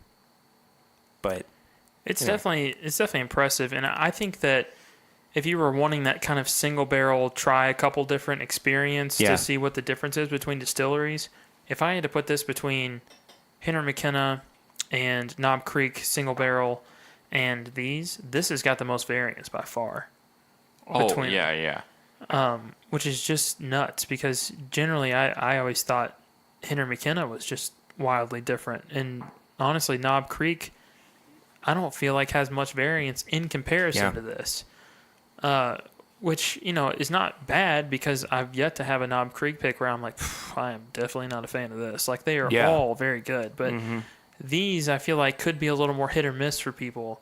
But It's Yeah. definitely impressive, and I think that if you were wanting that kind of single barrel, try a couple different experience Yeah. to see what the difference is between distilleries, if I had to put this between Henry McKenna and Knob Creek single barrel and this has got the most variance by far. Oh, Between- yeah. Which is just nuts because generally I always thought Henry McKenna was just wildly different. And honestly, Knob Creek, I don't feel like has much variance in comparison to this. Which, is not bad because I've yet to have a Knob Creek pick where I'm like, I am definitely not a fan of this. Like, they are all very good. But these, I feel like, could be a little more hit or miss for people,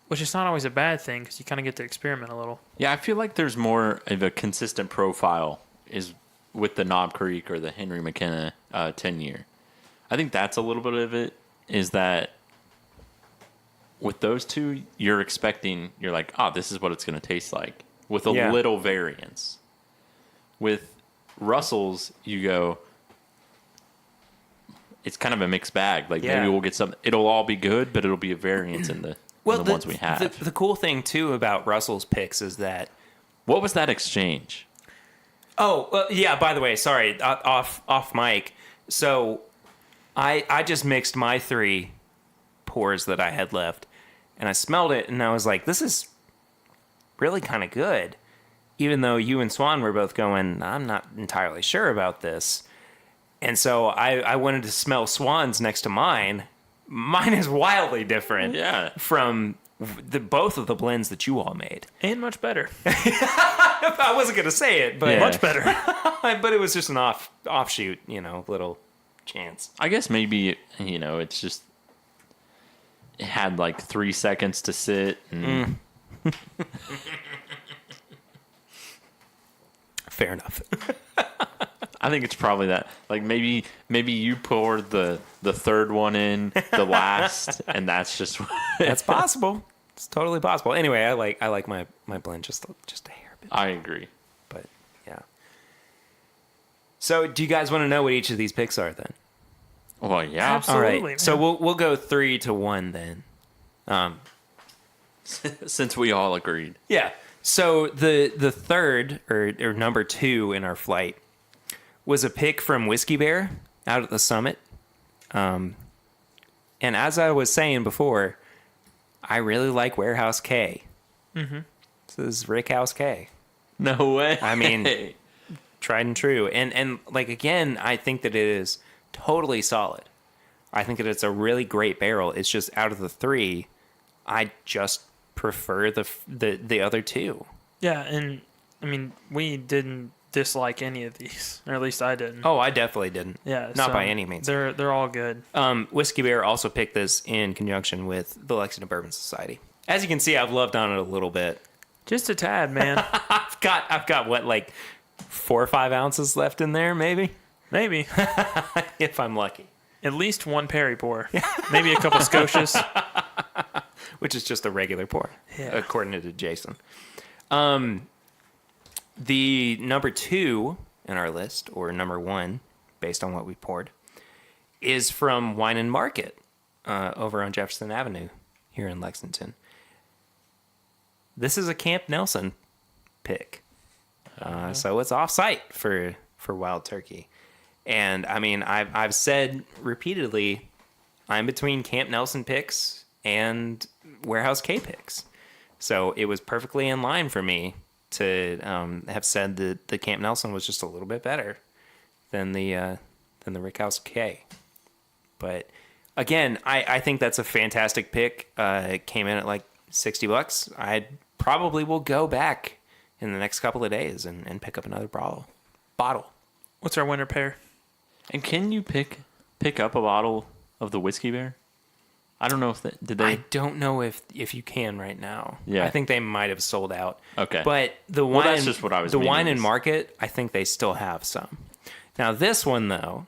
which is not always a bad thing because you kind of get to experiment a little. Yeah, I feel like there's more of a consistent profile is with the Knob Creek or the Henry McKenna 10-year. I think that's a little bit of it, is that with those two, you're like, oh, this is what it's going to taste like, with a little variance. With Russell's, you go, it's kind of a mixed bag. Like, maybe we'll get something, it'll all be good, but it'll be a variance in the ones we have. The cool thing, too, about Russell's picks is that... What was that exchange? Oh, yeah, by the way, sorry, off mic. So I just mixed my 3 pours that I had left, and I smelled it, and I was like, this is really kind of good. Even though you and Swan were both going, I'm not entirely sure about this. And so I wanted to smell Swan's next to mine. Mine is wildly different from both of the blends that you all made. And much better. I wasn't going to say it, but... Much better. But it was just an offshoot, little chance. I guess maybe, it's just, it had like 3 seconds to sit. And Fair enough. I think it's probably that. Like, maybe you poured the third one in the last, and that's just... That's possible. It's totally possible. Anyway, I like my blend just a hair bit. I agree. But, yeah. So, do you guys want to know what each of these picks are, then? Well, yeah. Absolutely. All right. Man. So, we'll go 3-1, then. Since we all agreed. Yeah. So the third or number 2 in our flight was a pick from Whiskey Bear out at the summit. And as I was saying before, I really like Warehouse K. Mm-hmm. This is Rick House K. No way. I mean, tried and true. And like, again, I think that it is totally solid. I think that it's a really great barrel. It's just out of the 3, I just prefer the other 2. Yeah, and I mean, we didn't dislike any of these, or at least I didn't. Oh, I definitely didn't. Yeah, Not so by any means. They're all good. Whiskey Bear also picked this in conjunction with the Lexington Bourbon Society. As you can see, I've loved on it a little bit. Just a tad, man. I've got what, like 4 or 5 ounces left in there, maybe, Maybe. if I'm lucky. At least one Perry pour. Maybe a couple Scotias. Which is just a regular pour, according to Jason. The number 2 in our list, or number 1, based on what we poured, is from Wine and Market over on Jefferson Avenue here in Lexington. This is a Camp Nelson pick. So it's off-site for Wild Turkey. And, I mean, I've said repeatedly, I'm between Camp Nelson picks and Warehouse K picks. So it was perfectly in line for me to have said that the Camp Nelson was just a little bit better than the Rick House K. But again, I think that's a fantastic pick. It came in at like $60. I probably will go back in the next couple of days and pick up another bottle. What's our winner pair? And can you pick up a bottle of the Whiskey Bear? I don't know if did they. I don't know if you can right now. Yeah. I think they might have sold out. Okay. But the Well, wine, that's just what I was the meaning Wine and is- Market, I think they still have some. Now this one though,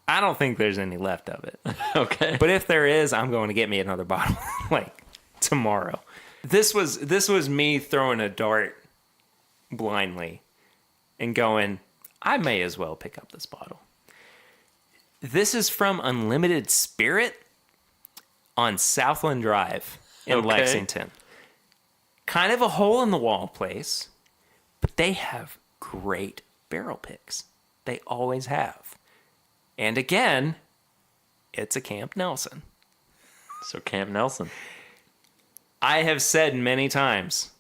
I don't think there's any left of it. Okay. But if there is, I'm going to get me another bottle like tomorrow. This was me throwing a dart blindly and going, I may as well pick up this bottle. This is from Unlimited Spirit on Southland Drive in Okay. Lexington. kind of a hole in the wall place, but they have great barrel picks. They always have. And again, it's a Camp Nelson. So Camp Nelson. I have said many times,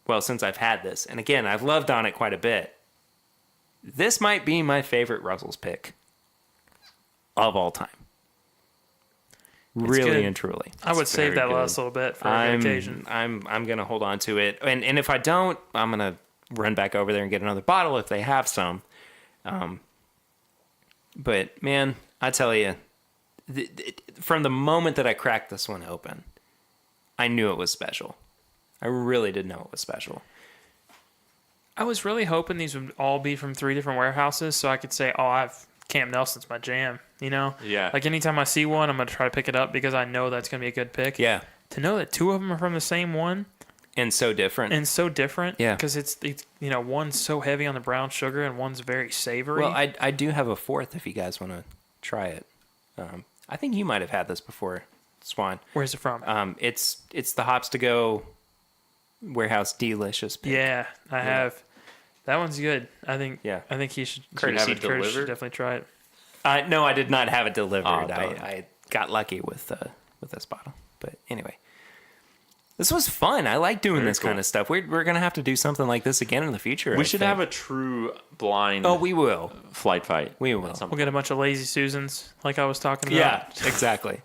well, since I've had this, and again, I've loved on it quite a bit, this might be my favorite Russell's pick of all time. Really good. and truly. I would save that very last good. little bit for a good occasion. I'm gonna hold on to it, and if I don't, I'm gonna run back over there and get another bottle if they have some. But man, I tell you, from the moment that I cracked this one open, I knew it was special. I really did know it was special. I was really hoping these would all be from 3 different warehouses so I could say, oh, I've Camp Nelson's my jam, you know? Yeah. Like anytime I see one, I'm going to try to pick it up because I know that's going to be a good pick. Yeah, To know that 2 of them are from the same one and so different. and so different. Yeah. Because it's you know, one's so heavy on the brown sugar and one's very savory. Well, I do have a fourth if you guys want to try it. I think you might have had this before, Swan. Where's it from? It's the Hops to Go Warehouse Delicious pick. Yeah, I have. That one's good. I think. Yeah. I think he should. Curtis Curtis delivered? should definitely try it. No, I did not have it delivered. Oh, darn. I got lucky with this bottle. But anyway, this was fun. I like doing Very this kind cool. of stuff. We're gonna have to do something like this again in the future. We should have a true blind Oh, we will. flight fight. We will. at some We'll get a bunch of lazy Susans, like I was talking about. Yeah, exactly.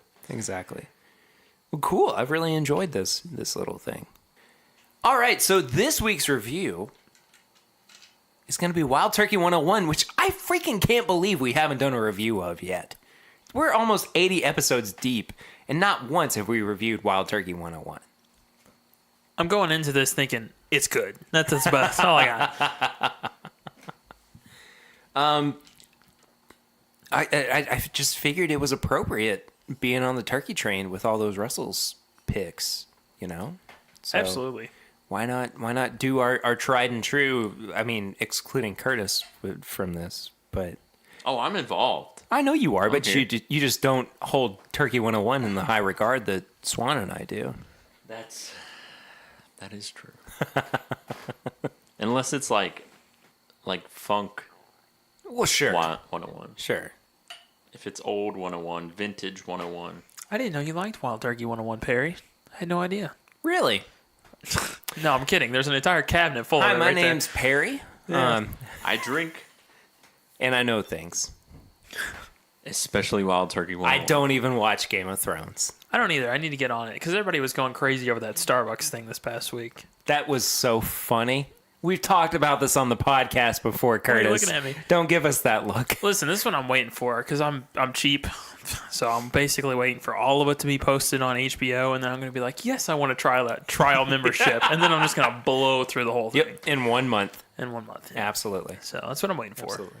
Well, cool. I've really enjoyed this little thing. All right, so this week's review is going to be Wild Turkey 101, which I freaking can't believe we haven't done a review of yet. We're almost 80 episodes deep, and not once have we reviewed Wild Turkey 101. I'm going into this thinking it's good. That's all I got. I just figured it was appropriate being on the turkey train with all those Russell's picks, you know? So Absolutely. Why not do our tried and true, I mean, excluding Curtis from this, but Oh, I'm involved. I know you are, but Okay. you just don't hold Turkey 101 in the high regard that Swan and I do. That is true. Unless it's like funk Well, sure. 101. Sure. If it's old 101, vintage 101. I didn't know you liked Wild Turkey 101, Perry. I had no idea. Really? No, I'm kidding. There's an entire cabinet full Hi, of it my right name's Perry. Yeah. I drink And I know things. especially Wild Turkey 101. I don't even watch Game of Thrones. I don't either. I need to get on it because everybody was going crazy over that Starbucks thing this past week. That was so funny. We've talked about this on the podcast before, are you Curtis. looking at me? Don't give us that look. Listen, this is what I'm waiting for because I'm cheap. So I'm basically waiting for all of it to be posted on HBO, and then I'm going to be like, yes, I want to try that trial membership. And then I'm just going to blow through the whole thing Yep, in 1 month. in 1 month. Yeah. Absolutely. So that's what I'm waiting for. Absolutely.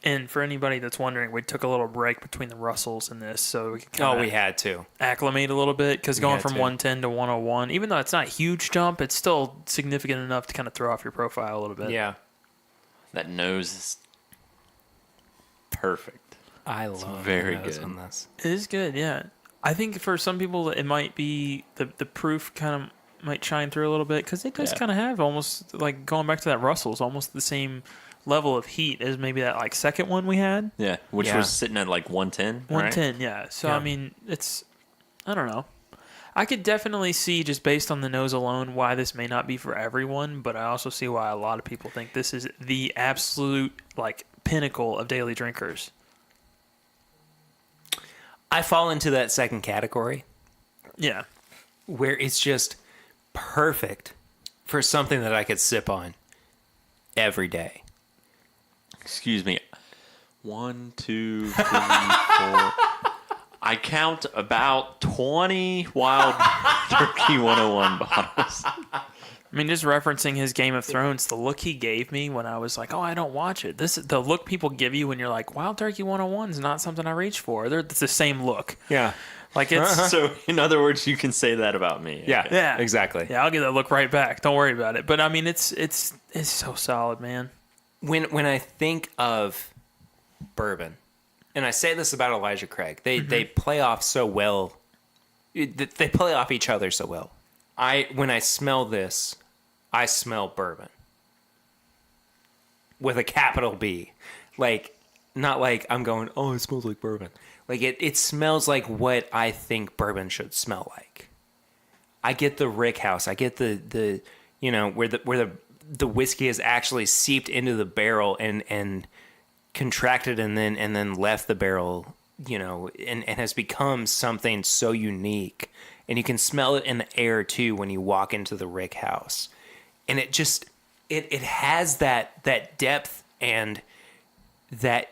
And for anybody that's wondering, we took a little break between the Russells and this, so we could kinda We had to. acclimate a little bit because going had from to. 110 to 101, even though it's not a huge jump, it's still significant enough to kind of throw off your profile a little bit. Yeah. That nose is perfect. I love very the nose good. on this. It is good, yeah. I think for some people, it might be the proof kind of might shine through a little bit because it does Yeah. kind of have almost like going back to that Russell's, almost the same level of heat as maybe that like second one we had. Yeah, which Yeah. was sitting at like 110. 110, yeah. So, Yeah. I mean, I don't know. I could definitely see, just based on the nose alone, why this may not be for everyone, but I also see why a lot of people think this is the absolute, like, pinnacle of daily drinkers. I fall into that second category Yeah. where it's just perfect for something that I could sip on every day. Excuse me. 1, 2, 3, 4. I count about 20 Wild Turkey 101 bottles. I mean, just referencing his Game of Thrones, the look he gave me when I was like, oh, I don't watch it. This is the look people give you when you're like, Wild Turkey 101 is not something I reach for. It's the same look. Yeah. Like, it's... So, in other words, you can say that about me. Yeah. Okay. Yeah. Exactly. Yeah, I'll get that look right back. Don't worry about it. But, I mean, it's so solid, man. When I think of bourbon, and I say this about Elijah Craig, they play off so well. They play off each other so well. when I smell this, I smell bourbon with a capital B. Like, not like I'm going, oh, it smells like bourbon. Like it smells like what I think bourbon should smell like. I get the rick house. I get the where the whiskey has actually seeped into the barrel and contracted and then left the barrel, and has become something so unique. And you can smell it in the air too when you walk into the rick house. And it just it has that depth and that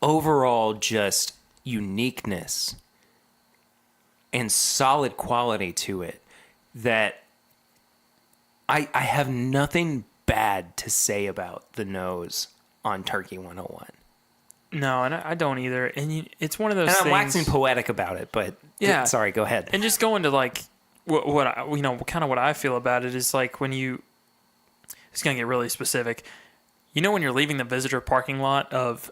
overall just uniqueness and solid quality to it that I have nothing bad to say about the nose on Turkey 101. No, and I don't either. And it's one of those And I'm things. waxing poetic about it, but Yeah. sorry, go ahead. And just going to like what I, kind of what I feel about it is like when it's going to get really specific. When you're leaving the visitor parking lot of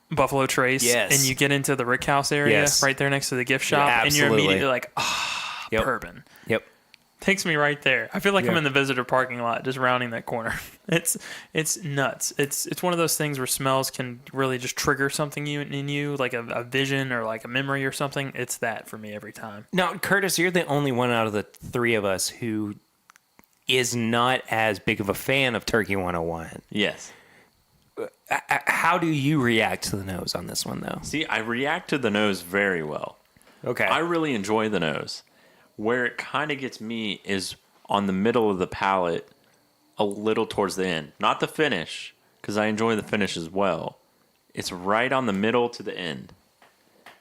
Buffalo Trace, Yes. and you get into the Rick House area, Yes. right there next to the gift shop, and you're absolutely. immediately like, Yep. bourbon. Yep. Takes me right there. I feel like I'm Yeah. in the visitor parking lot, just rounding that corner. It's nuts. It's one of those things where smells can really just trigger something in you, like a vision or like a memory or something. It's that for me every time. Now, Curtis, you're the only one out of the three of us who is not as big of a fan of Turkey 101. Yes. How do you react to the nose on this one, though? See, I react to the nose very well. Okay. I really enjoy the nose. Where it kind of gets me is on the middle of the palate, a little towards the end. Not the finish, because I enjoy the finish as well. It's right on the middle to the end.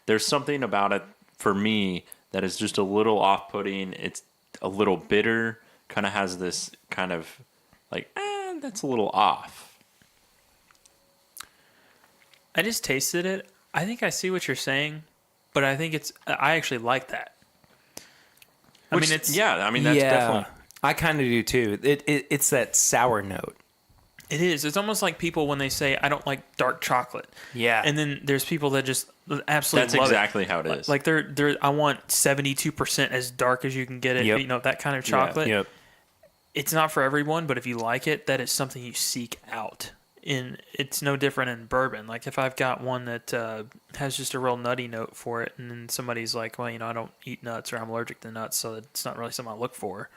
There's something about it for me that is just a little off-putting. It's a little bitter, kind of has this kind of like, that's a little off. I just tasted it. I think I see what you're saying, but I think I actually like that. That's definitely. I kind of do too. It's that sour note. It is. It's almost like people when they say, I don't like dark chocolate. Yeah. And then there's people that just absolutely That's love exactly how it is. Like I want 72% as dark as you can get it. Yep. That kind of chocolate. Yep. It's not for everyone, but if you like it, that is something you seek out. It's no different in bourbon. Like if I've got one that has just a real nutty note for it, and then somebody's like, well, I don't eat nuts or I'm allergic to nuts, so it's not really something I look for.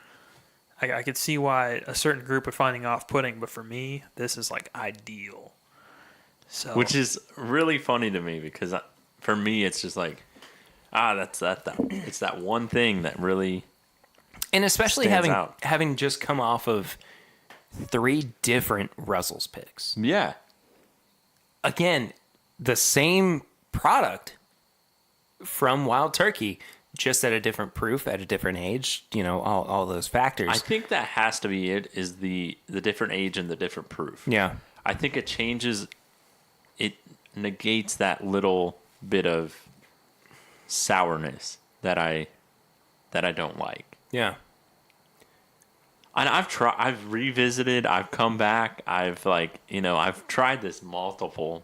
I could see why a certain group would finding off-putting, but for me, this is like ideal. So, Which is really funny to me because for me, it's just like, that's that. It's that one thing that really, And especially stands out. having just come off of 3 different Russell's picks. Yeah. Again, the same product from Wild Turkey, just at a different proof, at a different age, all those factors. I think that has to be it, is the different age and the different proof. Yeah. I think it negates that little bit of sourness that I don't like. Yeah. And I've revisited, I've come back, I've tried this multiple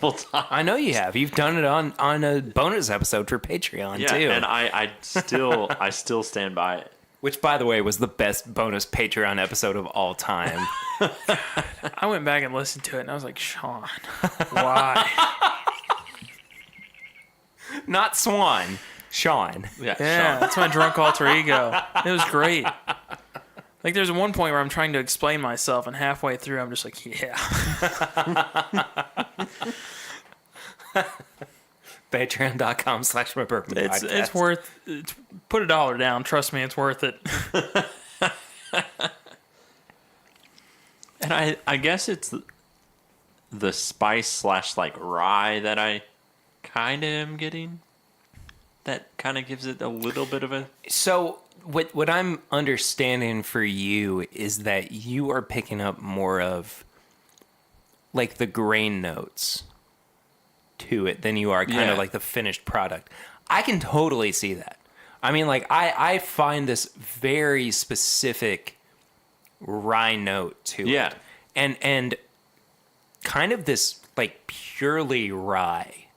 times. I know you have. You've done it on a bonus episode for Patreon, Yeah, too. and I still stand by it. Which, by the way, was the best bonus Patreon episode of all time. I went back and listened to it, and I was like, Sean, why? Not Swan. Sean. Yeah, Yeah, Sean. that's my drunk alter ego. It was great. Like, there's one point where I'm trying to explain myself, and halfway through, I'm just like, yeah. Patreon.com/mybourbon podcast. It's worth it. Put $1 down. Trust me, it's worth it. And I guess it's the spice / like rye that I kind of am getting. That kind of gives it a little bit of a... So what I'm understanding for you is that you are picking up more of like the grain notes to it than you are kind of like the finished product. I can totally see that. I mean, like I find this very specific rye note to it. And kind of this like purely rye.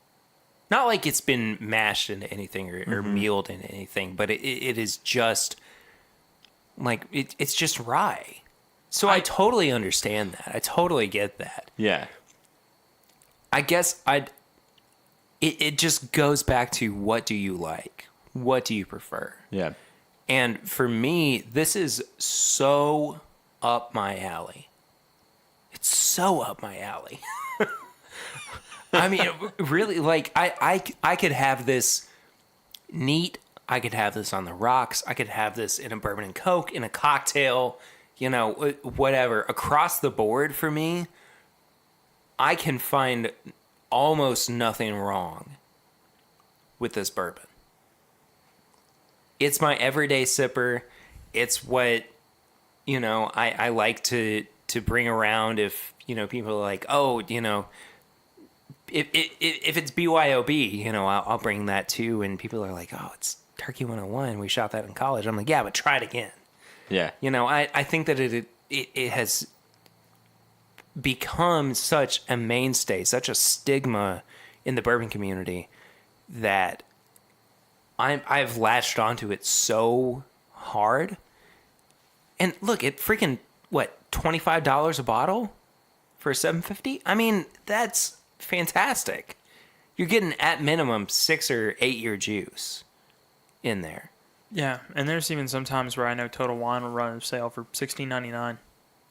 Not like it's been mashed into anything or mealed into anything, but it is just Like it's just rye. So I totally understand that. I totally get that. Yeah. I guess it just goes back to, what do you like? What do you prefer? Yeah. And for me, this is so up my alley. It's so up my alley. I mean, really, like, I could have this neat. I could have this on the rocks. I could have this in a bourbon and Coke, in a cocktail, whatever. Across the board for me, I can find almost nothing wrong with this bourbon. It's my everyday sipper. It's what, I like to bring around if, people are like, oh, if it's BYOB, I'll bring that too. And people are like, oh, it's Turkey 101. We shot that in college. I'm like, yeah, but try it again. Yeah. I think that it has become such a mainstay, such a stigma in the bourbon community that I've latched onto it so hard. And look, it freaking, what, $25 a bottle for a 750? I mean, that's fantastic. You're getting at minimum 6 or 8 year juice in there. Yeah, and there's even some times where I know Total Wine will run a sale for $16.99.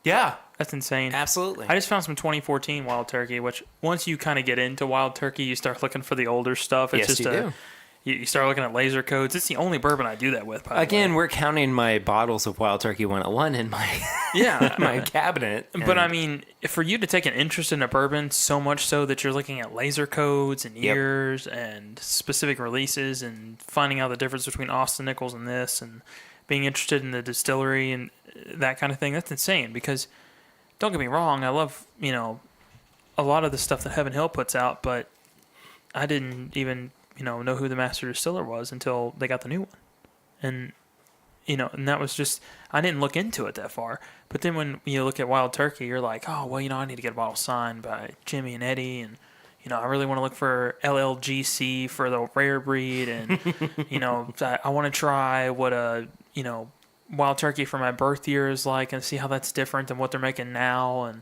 Yeah, That's insane. absolutely. I just found some 2014 Wild Turkey, which once you kind of get into Wild Turkey, you start looking for the older stuff. It's Yes, just you do. You start looking at laser codes. It's the only bourbon I do that with. By the Again, way. we're counting my bottles of Wild Turkey 101 in my Yeah, my cabinet. but I mean, for you to take an interest in a bourbon so much so that you're looking at laser codes and Yep. years and specific releases and finding out the difference between Austin Nichols and this and being interested in the distillery and that kind of thing, that's insane. Because don't get me wrong, I love, a lot of the stuff that Heaven Hill puts out, but I didn't even, know who the master distiller was until they got the new one. And and that was just, I didn't look into it that far. But then when you look at Wild Turkey, you're like, oh, well, I need to get a bottle signed by Jimmy and Eddie. And, I really want to look for LLGC for the rare breed. And, I want to try what a, Wild Turkey for my birth year is like and see how that's different than what they're making now. And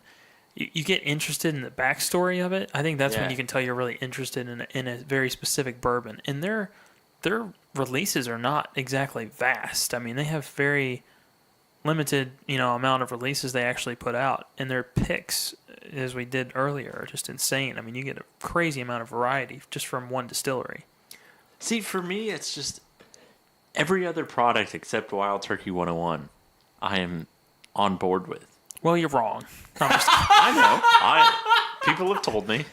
you get interested in the backstory of it. I think that's when Yeah. you can tell you're really interested in a very specific bourbon. And their releases are not exactly vast. I mean, they have very limited, amount of releases they actually put out. And their picks, as we did earlier, are just insane. I mean, you get a crazy amount of variety just from one distillery. See, for me, it's just every other product except Wild Turkey 101, I am on board with. Well, you're wrong. No, I'm just I know. People have told me.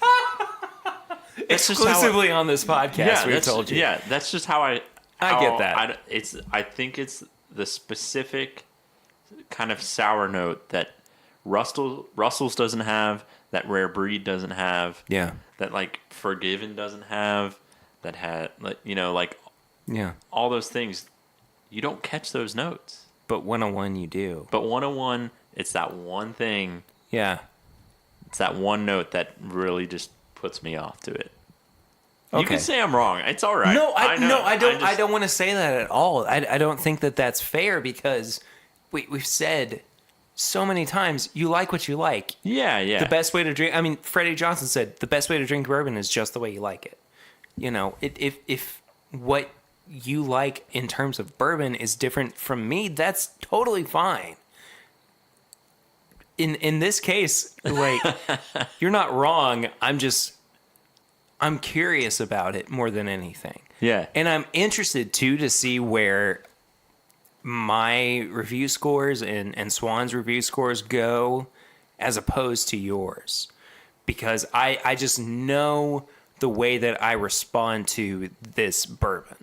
It's just how Exclusively on this podcast, we've that's, told you. Yeah, that's just how I get that. I think it's the specific kind of sour note that Russell's doesn't have, that Rare Breed doesn't have, Yeah. that like Forgiven doesn't have, that had like Yeah. all those things. You don't catch those notes. But 101 you do. But 101, it's that one thing. Yeah. It's that one note that really just puts me off to it. You Okay. can say I'm wrong. It's all right. No, I know. don't. I just- don't want to say that at all. I don't think that that's fair because we've said so many times you like what you like. Yeah, yeah. The best way to drink. I mean, Freddie Johnson said the best way to drink bourbon is just the way you like it. If what you like in terms of bourbon is different from me, that's totally fine. In this case, like you're not wrong. I'm curious about it more than anything. Yeah. And I'm interested too to see where my review scores and Swan's review scores go as opposed to yours. Because I just know the way that I respond to this bourbon.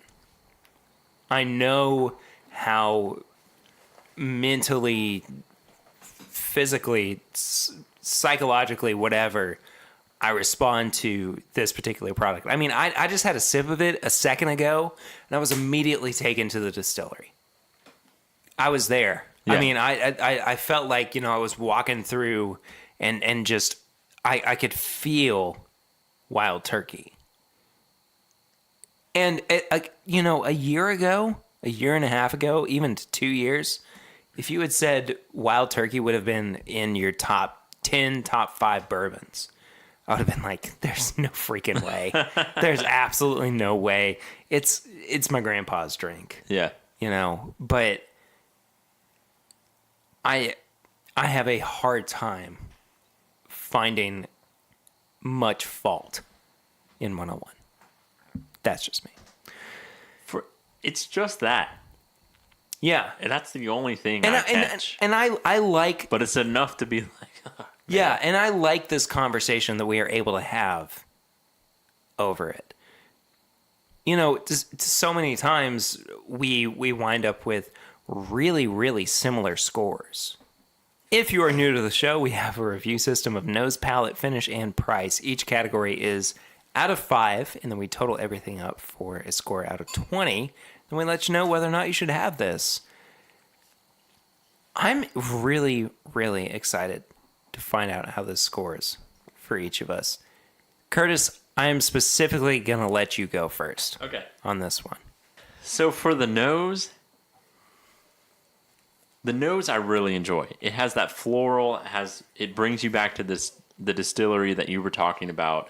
I know how mentally, physically, psychologically, whatever, I respond to this particular product. I mean, I just had a sip of it a second ago, and I was immediately taken to the distillery. I was there. Yeah. I mean, I felt like, I was walking through and just, I could feel Wild Turkey. And, a year ago, a year and a half ago, even 2 years, If you had said Wild Turkey would have been in your top 10, top 5 bourbons, I would have been like, there's no freaking way. There's absolutely no way. It's my grandpa's drink, Yeah. you know, but I have a hard time finding much fault in 101. That's just me. It's just that. Yeah. And that's the only thing And I I, catch. and I like, But it's enough to be like, yeah, and I like this conversation that we are able to have over it. You know, so many times we wind up with really, really similar scores. If you are new to the show, we have a review system of nose, palate, finish, and price. Each category is out of 5, and then we total everything up for a score out of 20. And we let you know whether or not you should have this. I'm really, really excited to find out how this scores for each of us. Curtis, I am specifically going to let you go first okay. on this one. So for the nose I really enjoy. It has that floral, it brings you back to the distillery that you were talking about.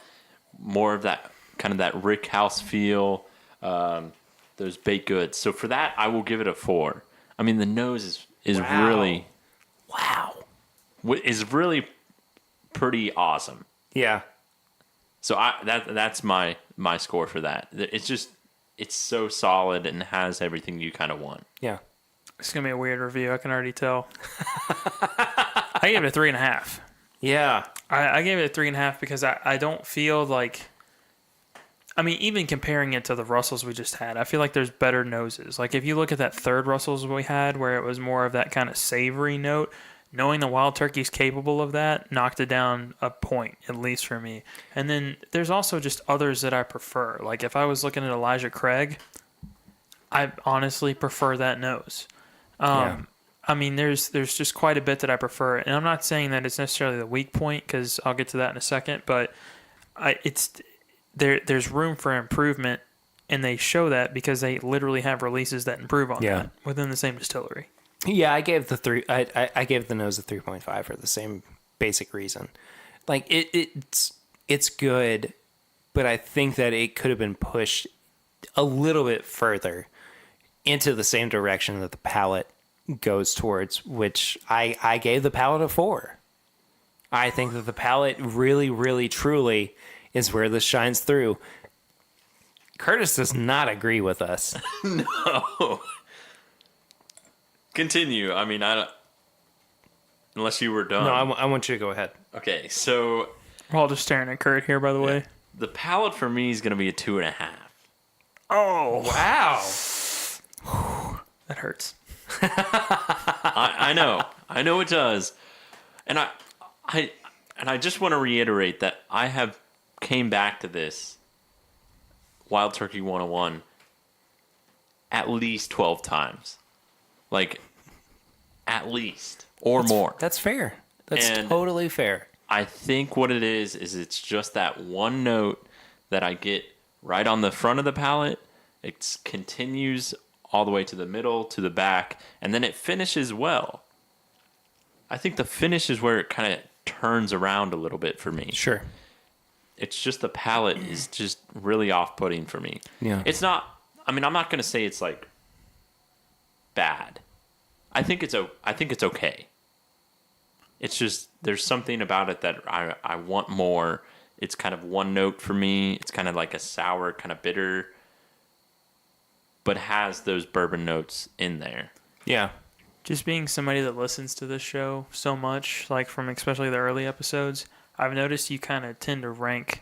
More of that kind of that Rick House feel, those baked goods. So for that, I will give it a 4. I mean, the nose is Wow. really Wow. is really pretty awesome. Yeah. So that's my score for that. It's so solid and has everything you kind of want. Yeah. It's gonna be a weird review. I can already tell. I gave it a 3.5. Yeah. I gave it a 3.5 because I don't feel like. I mean, even comparing it to the Russells we just had, I feel like there's better noses. Like if you look at that third Russells we had, where it was more of that kind of savory note, knowing the Wild Turkey's capable of that knocked it down a point, at least for me. And then there's also just others that I prefer. Like if I was looking at Elijah Craig, I honestly prefer that nose. Yeah. I mean, there's just quite a bit that I prefer, and I'm not saying that it's necessarily the weak point because I'll get to that in a second. But there's room for improvement, and they show that because they literally have releases that improve on that within the same distillery. Yeah, I gave the 3. I gave the nose a 3.5 for the same basic reason. Like it's good, but I think that it could have been pushed a little bit further into the same direction that the palate goes towards, which I gave the palate a 4. I think that the palate really, really, truly is where this shines through. Curtis does not agree with us. No. Continue. I mean, I don't. Unless you were done. No, I want you to go ahead. Okay, so We're all just staring at Kurt here, by the way. the palate for me is going to be a 2.5. Oh, Wow. that hurts. I know. I know it does. And I just want to reiterate that I have came back to this Wild Turkey 101 at least 12 times. Like, at least. Or more. That's fair. That's And- totally fair. I think what it is it's just that one note that I get right on the front of the palate. It continues all the way to the middle, to the back, and then it finishes well. I think the finish is where it kind of turns around a little bit for me. Sure. It's just the palate is just really off-putting for me. Yeah. It's not, I mean, I'm not going to say it's like bad. I think it's okay. It's just there's something about it that I want more. It's kind of one note for me. It's kind of like a sour, kind of bitter, but has those bourbon notes in there. Yeah. Just being somebody that listens to this show so much, like from especially the early episodes, I've noticed you kind of tend to rank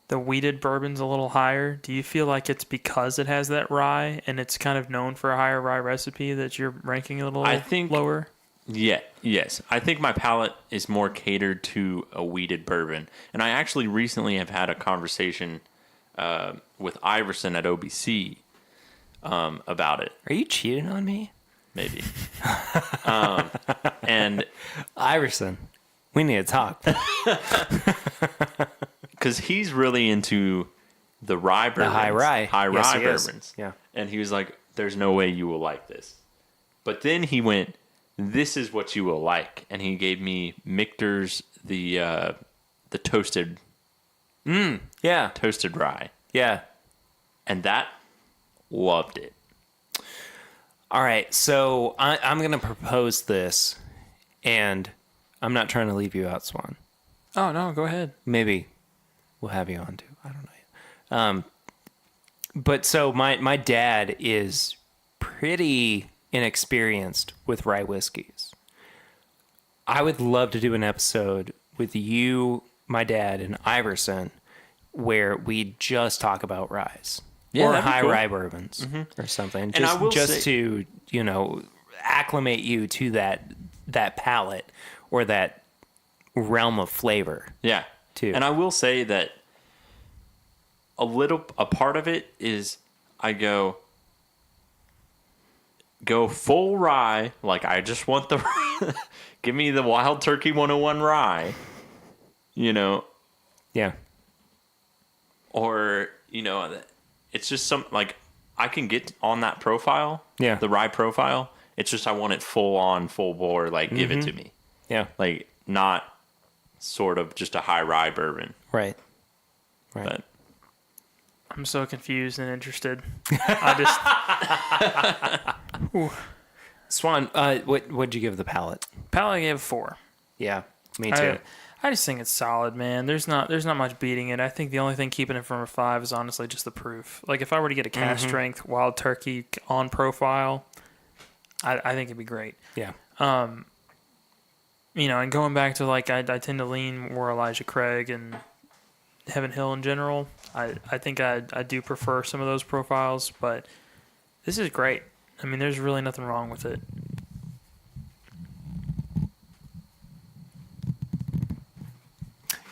the wheated bourbons a little higher. Do you feel like it's because it has that rye and it's kind of known for a higher rye recipe that you're ranking it a little lower? Yeah, yes. I think my palate is more catered to a wheated bourbon. And I actually recently have had a conversation with Iverson at OBC about it. Are you cheating on me? Maybe. And Iverson, we need to talk. because he's really into the rye bourbons. The high rye. High Yes, rye he is. bourbons. Yeah. And he was like, there's no way you will like this. But then he went, "This is what you will like," and he gave me Michter's the toasted Yeah. toasted rye, Yeah. and that loved it. All right. So I'm going to propose this, and I'm not trying to leave you out, Swan. Oh no, go ahead. Maybe we'll have you on too. I don't know. But so my dad is pretty inexperienced with rye whiskeys. I would love to do an episode with you, my dad, and Iverson where we just talk about ryes. Yeah, or that'd be high cool. rye bourbons or something. And I will just say- to, acclimate you to that palate or that realm of flavor. Yeah, Too. And I will say that a part of it is I go full rye, like I just want the give me the Wild Turkey 101 rye, Yeah. or it's just some like I can get on that profile, Yeah. the rye profile. It's just I want it full on, full bore, like give it to me, Yeah. like not sort of just a high rye bourbon, Right. but. I'm so confused and interested. I just Swan, what'd you give the palate? Palate gave 4. Yeah, me too. I just think it's solid, man. There's not much beating it. I think the only thing keeping it from a 5 is honestly just the proof. Like if I were to get a cask strength Wild Turkey on profile, I think it'd be great. Yeah. And going back to like I tend to lean more Elijah Craig and Heaven Hill in general. I think I do prefer some of those profiles, but this is great. I mean, there's really nothing wrong with it.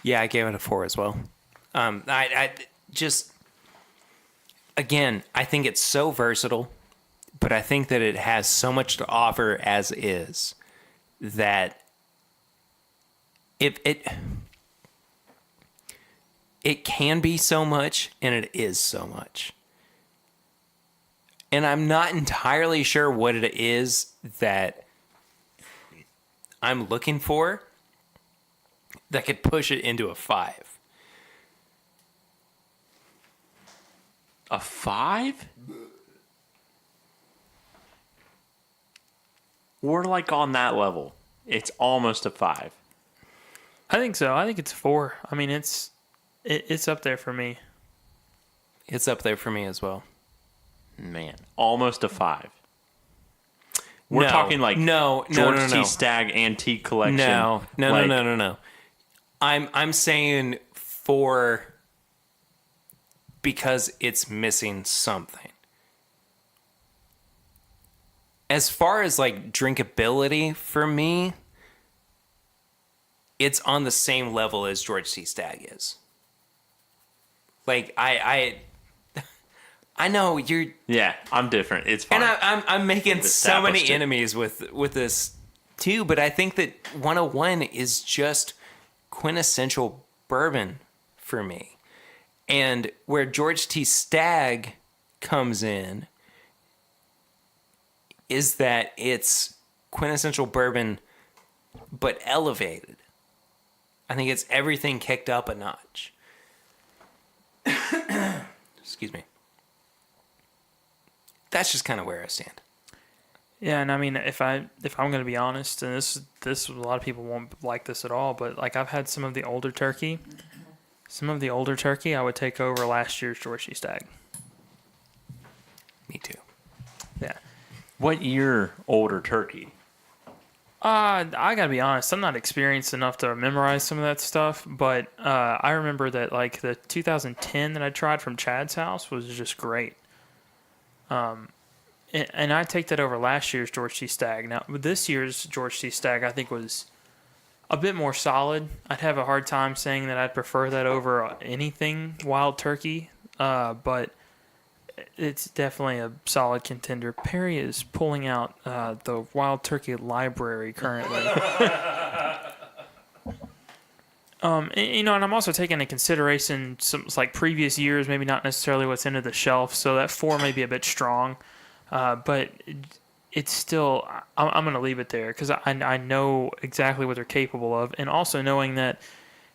Yeah, I gave it a 4 as well. I just, again, I think it's so versatile, but I think that it has so much to offer as is that it can be so much and it is so much. And I'm not entirely sure what it is that I'm looking for that could push it into a 5. A 5? We're like on that level. It's almost a 5. I think so. I think it's 4. I mean, it's up there for me. It's up there for me as well. Man, almost a 5. We're No, talking like no, George T. Stagg Antique Collection. No. Like, No. I'm saying 4 because it's missing something. As far as like drinkability for me, it's on the same level as George T. Stagg is. Like I know you're, Yeah, I'm different. It's fine. and I'm making so many established it. enemies with this too, but I think that 101 is just quintessential bourbon for me. And where George T. Stagg comes in is that it's quintessential bourbon but elevated. I think it's everything kicked up a notch. Excuse me. That's just kind of where I stand. Yeah, and I mean, if I'm going to be honest, and this a lot of people won't like this at all, but like I've had some of the older turkey I would take over last year's George T. Stagg. Me too. Yeah. What year older turkey? I gotta be honest, I'm not experienced enough to memorize some of that stuff, but I remember that like the 2010 that I tried from Chad's house was just great. And I take that over last year's George T. Stagg. Now, this year's George T. Stagg, I think, was a bit more solid. I'd have a hard time saying that I'd prefer that over anything Wild Turkey, but it's definitely a solid contender. Perry is pulling out the Wild Turkey library currently. And I'm also taking into consideration some like previous years, maybe not necessarily what's into the shelf, so that 4 may be a bit strong. But it's still, I'm going to leave it there because I know exactly what they're capable of. And also knowing that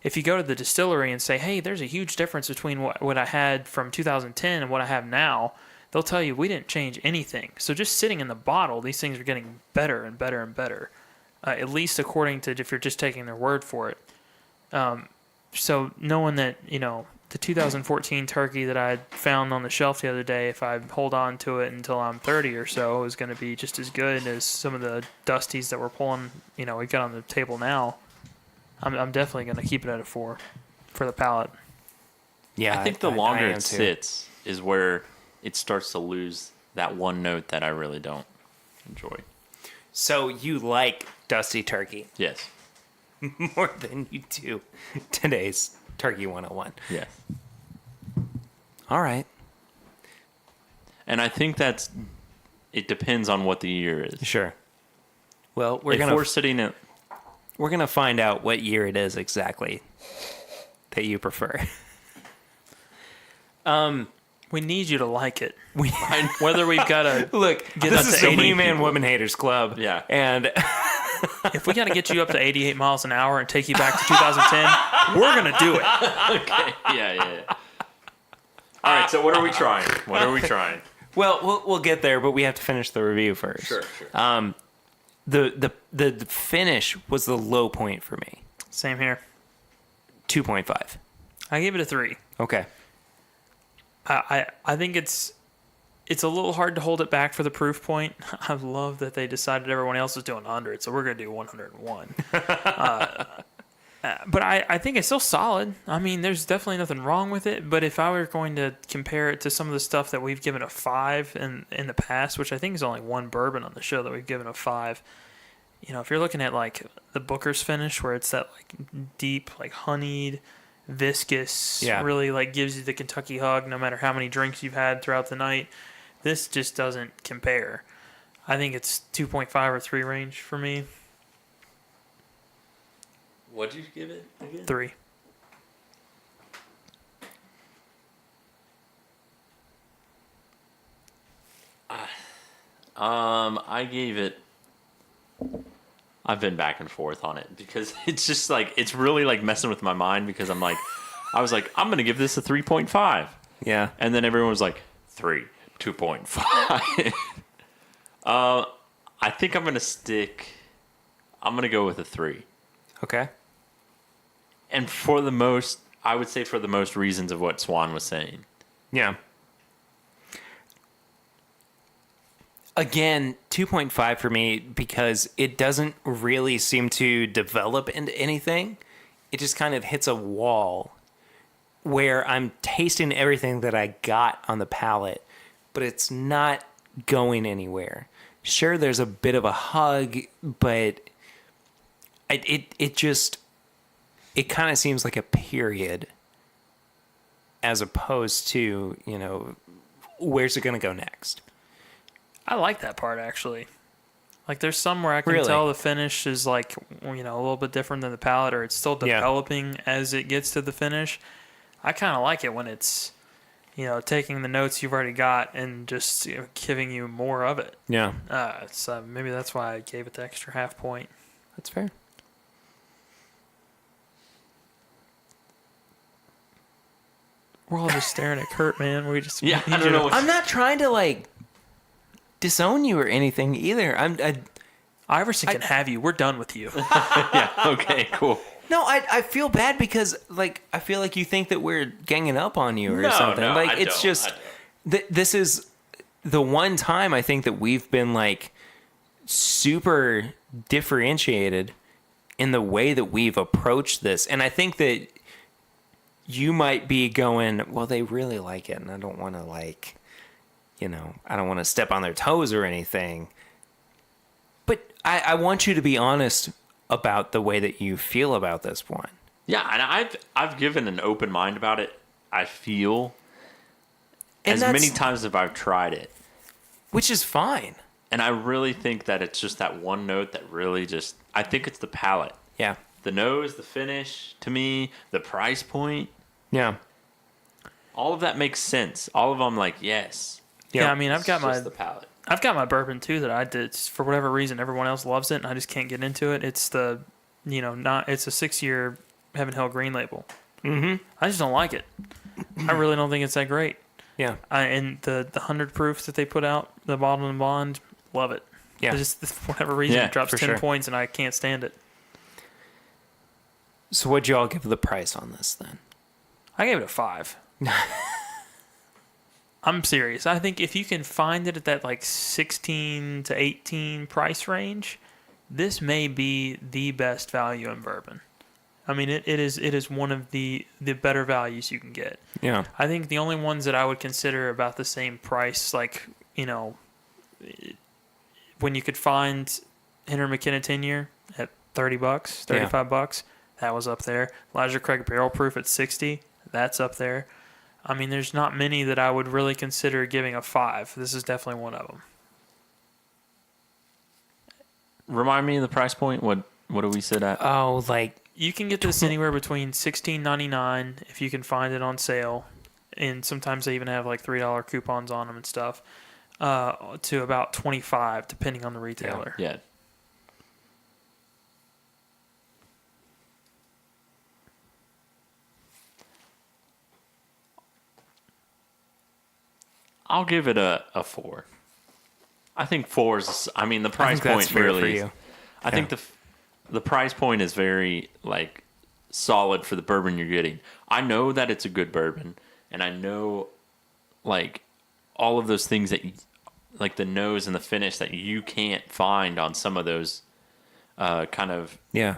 if you go to the distillery and say, hey, there's a huge difference between what I had from 2010 and what I have now, they'll tell you we didn't change anything. So just sitting in the bottle, these things are getting better and better and better, at least according to if you're just taking their word for it. So knowing that, the 2014 turkey that I found on the shelf the other day, if I hold on to it until I'm 30 or so, is going to be just as good as some of the Dusties that we're pulling, we got on the table now. I'm definitely going to keep it at a 4 for the palate. Yeah, I think the longer it sits is where it starts to lose that one note that I really don't enjoy. So you like Dusty Turkey Yes. more than you do today's Turkey 101. Yes. All right. And I think it depends on what the year is. Sure. Well, We're gonna find out what year it is exactly that you prefer. We need you to like it. We Whether we've got to look. Get This up is to the 80 He-Man people. Woman Haters Club. Yeah. And if we got to get you up to 88 miles an hour and take you back to 2010, we're going to do it. Okay. Yeah. All right. So what are we trying? well, we'll get there, but we have to finish the review first. Sure. The finish was the low point for me. Same here. 2.5. I gave it a 3. Okay. I think it's a little hard to hold it back for the proof point. I love that they decided everyone else was doing 100, so we're going to do 101. But I think it's still solid. I mean, there's definitely nothing wrong with it, but if I were going to compare it to some of the stuff that we've given a 5 in the past, which I think is only one bourbon on the show that we've given a 5, if you're looking at like the Booker's finish where it's that like deep, like honeyed, viscous, really like gives you the Kentucky hug no matter how many drinks you've had throughout the night, this just doesn't compare. I think it's 2.5 or 3 range for me. What'd you give it again? 3. I gave it. I've been back and forth on it because it's just like it's really like messing with my mind because I was like I'm gonna give this a 3.5. Yeah. And then everyone was like 2.5. I think I'm gonna go with a 3. Okay. And I would say for the most reasons of what Swan was saying. Yeah. Again, 2.5 for me because it doesn't really seem to develop into anything. It just kind of hits a wall where I'm tasting everything that I got on the palate, but it's not going anywhere. Sure, there's a bit of a hug, but it kind of seems like a period as opposed to, where's it going to go next? I like that part actually. Like there's some where I can Really? tell the finish is like, a little bit different than the palate or it's still developing as it gets to the finish. I kind of like it when it's, taking the notes you've already got and just giving you more of it. Yeah. So maybe that's why I gave it the extra half point. That's fair. We're all just staring at Kurt, man. We just Yeah, need I don't you to- know what- I'm not trying to disown you or anything either. Iverson can have you. We're done with you. Yeah. Okay. Cool. No, I feel bad because I feel like you think that we're ganging up on you or something. No, I It's don't. just this is the one time I think that we've been super differentiated in the way that we've approached this, and I think that you might be going, well, they really like it, and I don't want to I don't want to step on their toes or anything. But I want you to be honest about the way that you feel about this one. Yeah, and I've given an open mind about it. I feel And as that's- many times as I've tried it, Which is fine. and I really think that it's just that one note that really just. I think it's the palate, Yeah. the nose, the finish. To me, the price point, Yeah. all of that makes sense. All of them, yes. Yeah, I mean, I've It's got just the palate. I've got my bourbon too that I did for whatever reason. Everyone else loves it, and I just can't get into it. It's the, it's a 6-year Heaven Hill Green Label. Mm-hmm. I just don't like it. I really don't think it's that great. Yeah. And the 100 proof that they put out, the bottle and bond, love it. Yeah. It's just for whatever reason, Yeah, it drops for 10 sure. points, and I can't stand it. So what'd you all give the price on this then? I gave it a 5. I'm serious. I think if you can find it at that like 16 to 18 price range, this may be the best value in bourbon. I mean, it is one of the better values you can get. Yeah. I think the only ones that I would consider about the same price, like, when you could find Henry McKenna 10-year at $30, $35, that was up there. Elijah Craig Barrel Proof at 60, that's up there. I mean, there's not many that I would really consider giving a 5. This is definitely one of them. Remind me of the price point. What do we sit at? Oh, like You can get this anywhere between $16.99 if you can find it on sale, and sometimes they even have like $3 coupons on them and stuff, to about $25 depending on the retailer. Yeah. I'll give it a 4. I think 4 is. I mean, the price think that's point fair really. for is- you. I think the price point is very like solid for the bourbon you're getting. I know that it's a good bourbon, and I know like all of those things that like the nose and the finish that you can't find on some of those kind of yeah.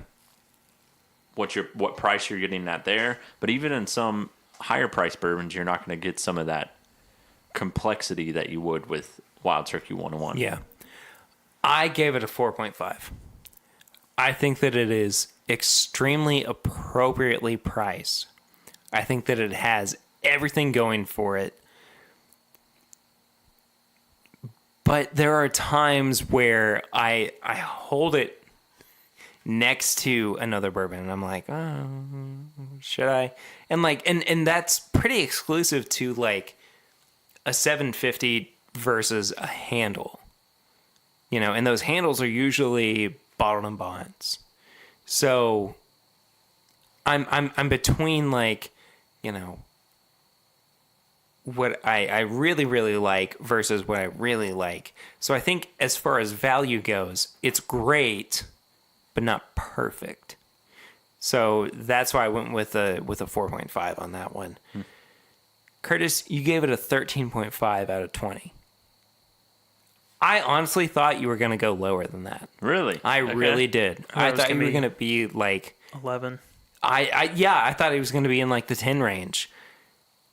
what price you're getting at there. But even in some higher price bourbons, you're not going to get some of that complexity that you would with Wild Turkey 101. Yeah. I gave it a 4.5. I think that it is extremely appropriately priced. I think that it has everything going for it. But there are times where I hold it next to another bourbon and I'm like, oh, should I? And like and that's pretty exclusive to like a 750 versus a handle. And those handles are usually bottled and bonds. So I'm between like, what I really, really like versus what I really like. So I think as far as value goes, it's great, but not perfect. So that's why I went with a 4.5 on that one. Curtis, you gave it a 13.5 out of 20. I honestly thought you were going to go lower than that. Really? I Okay. really did. I was thought you gonna were be- going to be like 11. I thought it was going to be in like the 10 range.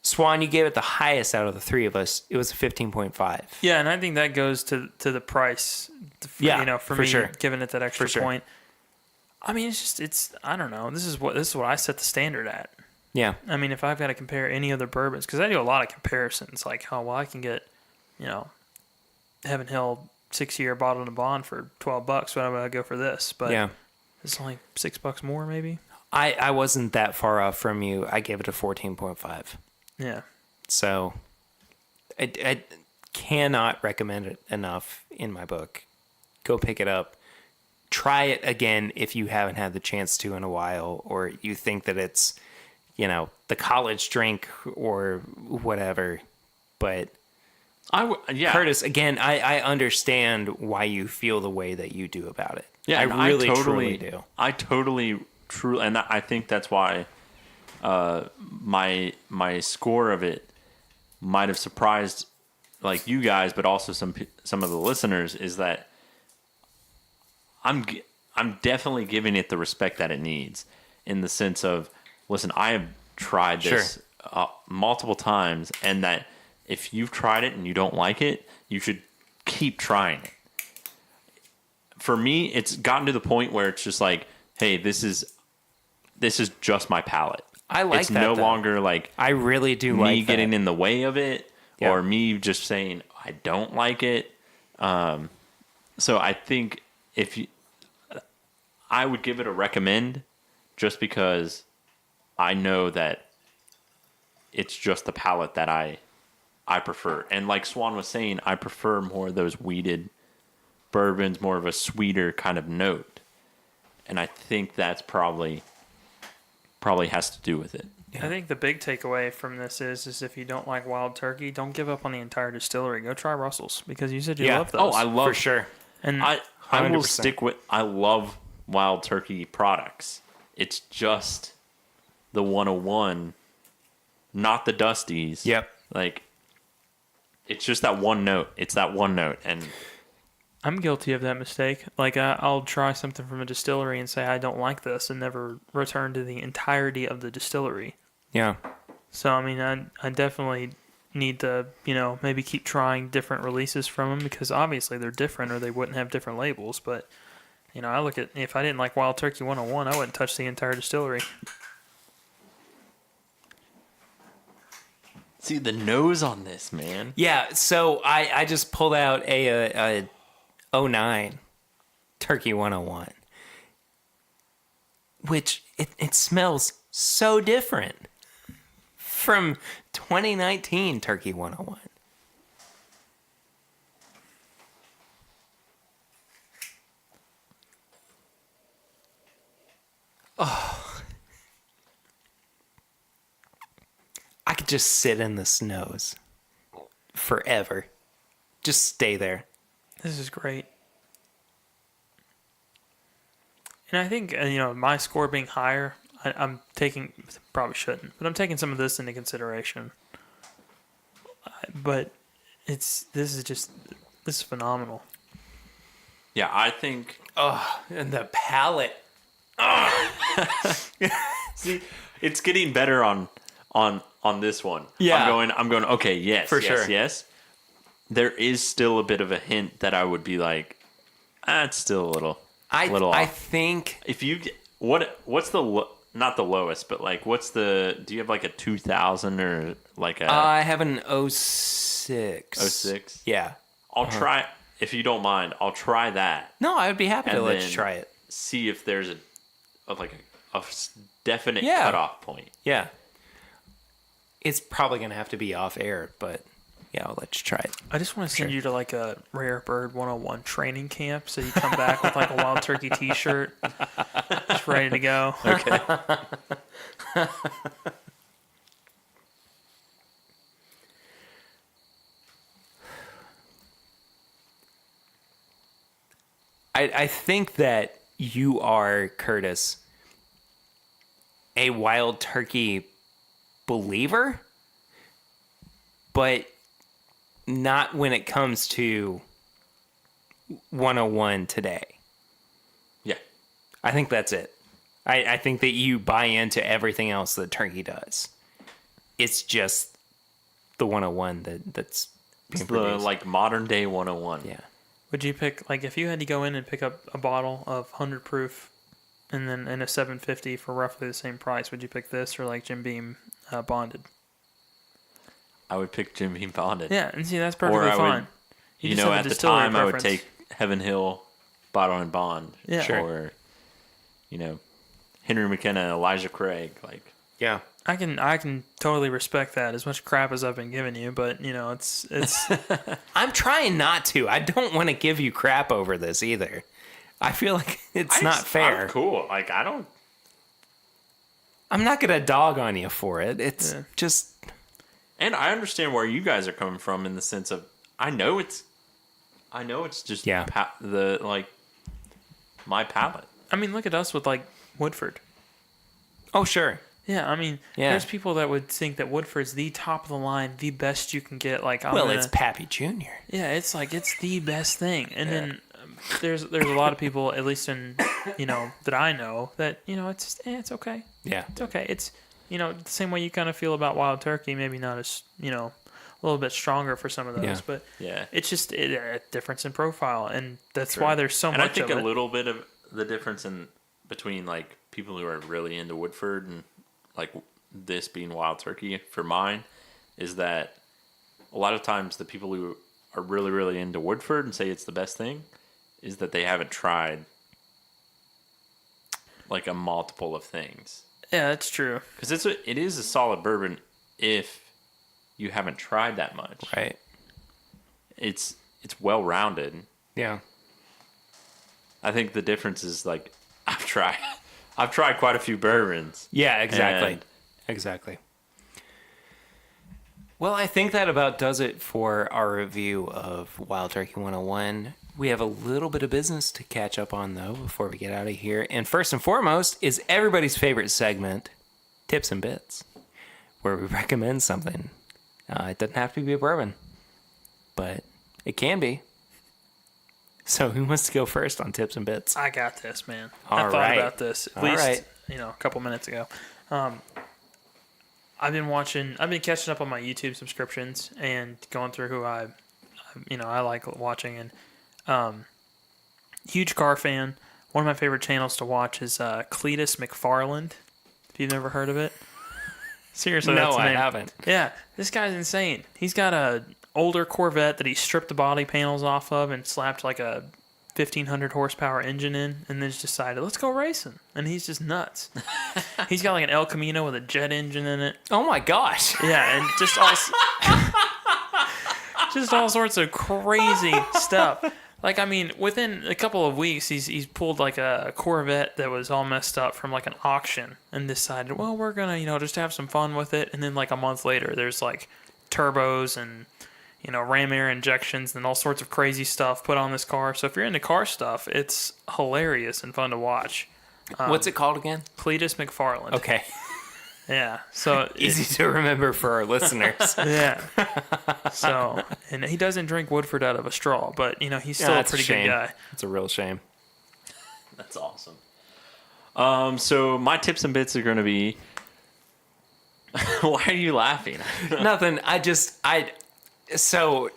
Swan, you gave it the highest out of the three of us. It was a 15.5. Yeah, and I think that goes to the price. Yeah, for for me, sure. giving it that extra For sure. point. I mean, it's I don't know. This is what I set the standard at. Yeah. I mean, if I've got to compare any other bourbons, because I do a lot of comparisons, like, oh, well, I can get, Heaven Hill 6-year bottled and bond for $12. Why would I go for this? But Yeah. it's only $6 more, maybe. I wasn't that far off from you. I gave it a 14.5. Yeah. So I cannot recommend it enough in my book. Go pick it up. Try it again if you haven't had the chance to in a while, or you think that it's, the college drink or whatever. But Curtis, again, I understand why you feel the way that you do about it. Yeah, I and really, truly do. I totally, truly, and I think that's why my score of it might have surprised like you guys, but also some of the listeners, is that I'm definitely giving it the respect that it needs, in the sense of, listen, I have tried this multiple times, and that if you've tried it and you don't like it, you should keep trying it. For me, it's gotten to the point where it's just like, hey, this is just my palate. I like it's that. no though. longer like I really do me like getting that. in the way of it, Yeah. or me just saying I don't like it. So I think I would give it a recommend, just because I know that it's just the palate that I I prefer. And like Swan was saying, I prefer more of those weeded bourbons, more of a sweeter kind of note. And I think that's probably has to do with it. I think the big takeaway from this is if you don't like Wild Turkey, don't give up on the entire distillery. Go try Russell's because you said you love those. Oh, I love for sure. And I will 100%. stick with. I love Wild Turkey products. It's just the 101, not the Dusties. Yep. Like, it's just that one note. It's that one note, and I'm guilty of that mistake. Like, I'll try something from a distillery and say I don't like this and never return to the entirety of the distillery. Yeah. So, I mean, I definitely need to, maybe keep trying different releases from them because obviously they're different or they wouldn't have different labels. But, I look at, if I didn't like Wild Turkey 101, I wouldn't touch the entire distillery. see the nose on this, man. Yeah, so I just pulled out a 09 Turkey 101, which it smells so different from 2019 Turkey 101. Oh. I could just sit in this nose forever. Just stay there. This is great. And I think, my score being higher, I'm taking, probably shouldn't, but I'm taking some of this into consideration. But this is phenomenal. Yeah, I think. And the palate. See, it's getting better on this one. Yeah. I'm going. Okay, yes, For yes, sure. yes. There is still a bit of a hint that I would be like, it's still a little off. I think If you what's the not the lowest, but like what's the? Do you have like a 2000 or like a I have an 06. 06? Yeah. I'll try if you don't mind. I'll try that. No, I would be happy to And let then you try it. See if there's a definite Yeah. cutoff point. Yeah. It's probably going to have to be off air, but yeah, I'll let you try it. I just want to send you to like a Rare Bird 101 training camp so you come back with like a Wild Turkey t-shirt just ready to go. Okay. I think that you are, Curtis, a Wild Turkey believer, but not when it comes to 101 today. Yeah. I think that's it. I think that you buy into everything else that Turkey does. It's just the 101 that's It's being the produced. like modern day 101. Yeah. Would you pick, like, if you had to go in and pick up a bottle of 100 proof and then in a 750 for roughly the same price, would you pick this or like Jim Beam bonded? I would pick Jim Beam Bonded. Yeah, and see, that's Or perfectly I fine. would, You you just know, have a at the distillery time I would preference. take Heaven Hill Bottle and Bond. Yeah. Sure. Or, Henry McKenna, Elijah Craig. Like, Yeah. I can totally respect that as much crap as I've been giving you, but it's I'm trying not to. I don't want to give you crap over this either. I feel like it's not fair. I'm cool. Like, I don't. I'm not going to dog on you for it. It's Yeah. just... And I understand where you guys are coming from in the sense of I know it's just Yeah. my palate. I mean, look at us with like Woodford. Oh, sure. Yeah, I mean, Yeah. there's people that would think that Woodford's the top of the line, the best you can get. Like, It's Pappy Jr. yeah, it's like it's the best thing. And then there's a lot of people, at least in that I know, that it's it's okay. Yeah. It's okay. It's the same way you kind of feel about Wild Turkey, maybe not as a little bit stronger for some of those, Yeah. but Yeah. it's just a difference in profile, and that's why there's so And much I think of a it. little bit of the difference between like people who are really into Woodford and like this being Wild Turkey for mine is that a lot of times the people who are really, really into Woodford and say it's the best thing is that they haven't tried like a multiple of things. Yeah, that's true. Because it is a solid bourbon if you haven't tried that much. Right. It's well rounded. Yeah. I think the difference is like I've tried quite a few bourbons. Yeah, exactly. And Exactly. Well, I think that about does it for our review of Wild Turkey 101. We have a little bit of business to catch up on, though, before we get out of here. And first and foremost is everybody's favorite segment, Tips and Bits, where we recommend something. It doesn't have to be a bourbon, but it can be. So who wants to go first on Tips and Bits? I got this, man. All I thought right. about this at All least, right. a couple minutes ago. I've been catching up on my YouTube subscriptions and going through who I like watching, and huge car fan. One of my favorite channels to watch is Cletus McFarland. If you've never heard of it, seriously, No, that's the I name. haven't. Yeah, this guy's insane. He's got a older Corvette that he stripped the body panels off of and slapped like a 1,500 horsepower engine in, and then just decided, let's go racing. And he's just nuts. He's got like an El Camino with a jet engine in it. Oh my gosh. Yeah, and just all sorts of crazy stuff. Like, I mean, within a couple of weeks, he's pulled like a Corvette that was all messed up from like an auction and decided, well, we're gonna just have some fun with it. And then like a month later, there's like turbos and ram air injections and all sorts of crazy stuff put on this car. So if you're into car stuff, it's hilarious and fun to watch. What's it called again? Cletus McFarland. Okay. Yeah. So Easy to remember for our listeners. Yeah. So, and he doesn't drink Woodford out of a straw, but he's still a that's pretty shame. good guy. It's a real shame. That's awesome. So my tips and bits are going to be. Why are you laughing? Nothing. So,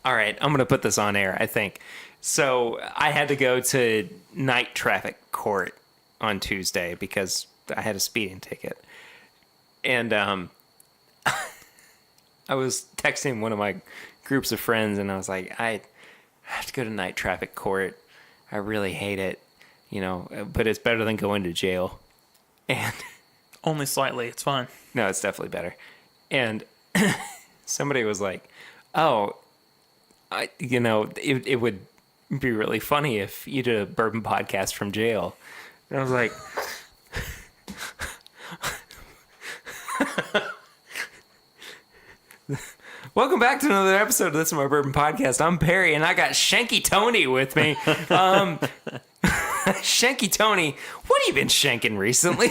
all right, I'm going to put this on air, I think. So I had to go to night traffic court on Tuesday because I had a speeding ticket. And I was texting one of my groups of friends, and I was like, I have to go to night traffic court. I really hate it, but it's better than going to jail. And Only slightly. It's fine. no, it's definitely better. And somebody was like, oh, it would be really funny if you did a bourbon podcast from jail. And I was like, welcome back to another episode of This Is My Bourbon Podcast. I'm Perry, and I got Shanky Tony with me. Shanky Tony, what have you been shanking recently?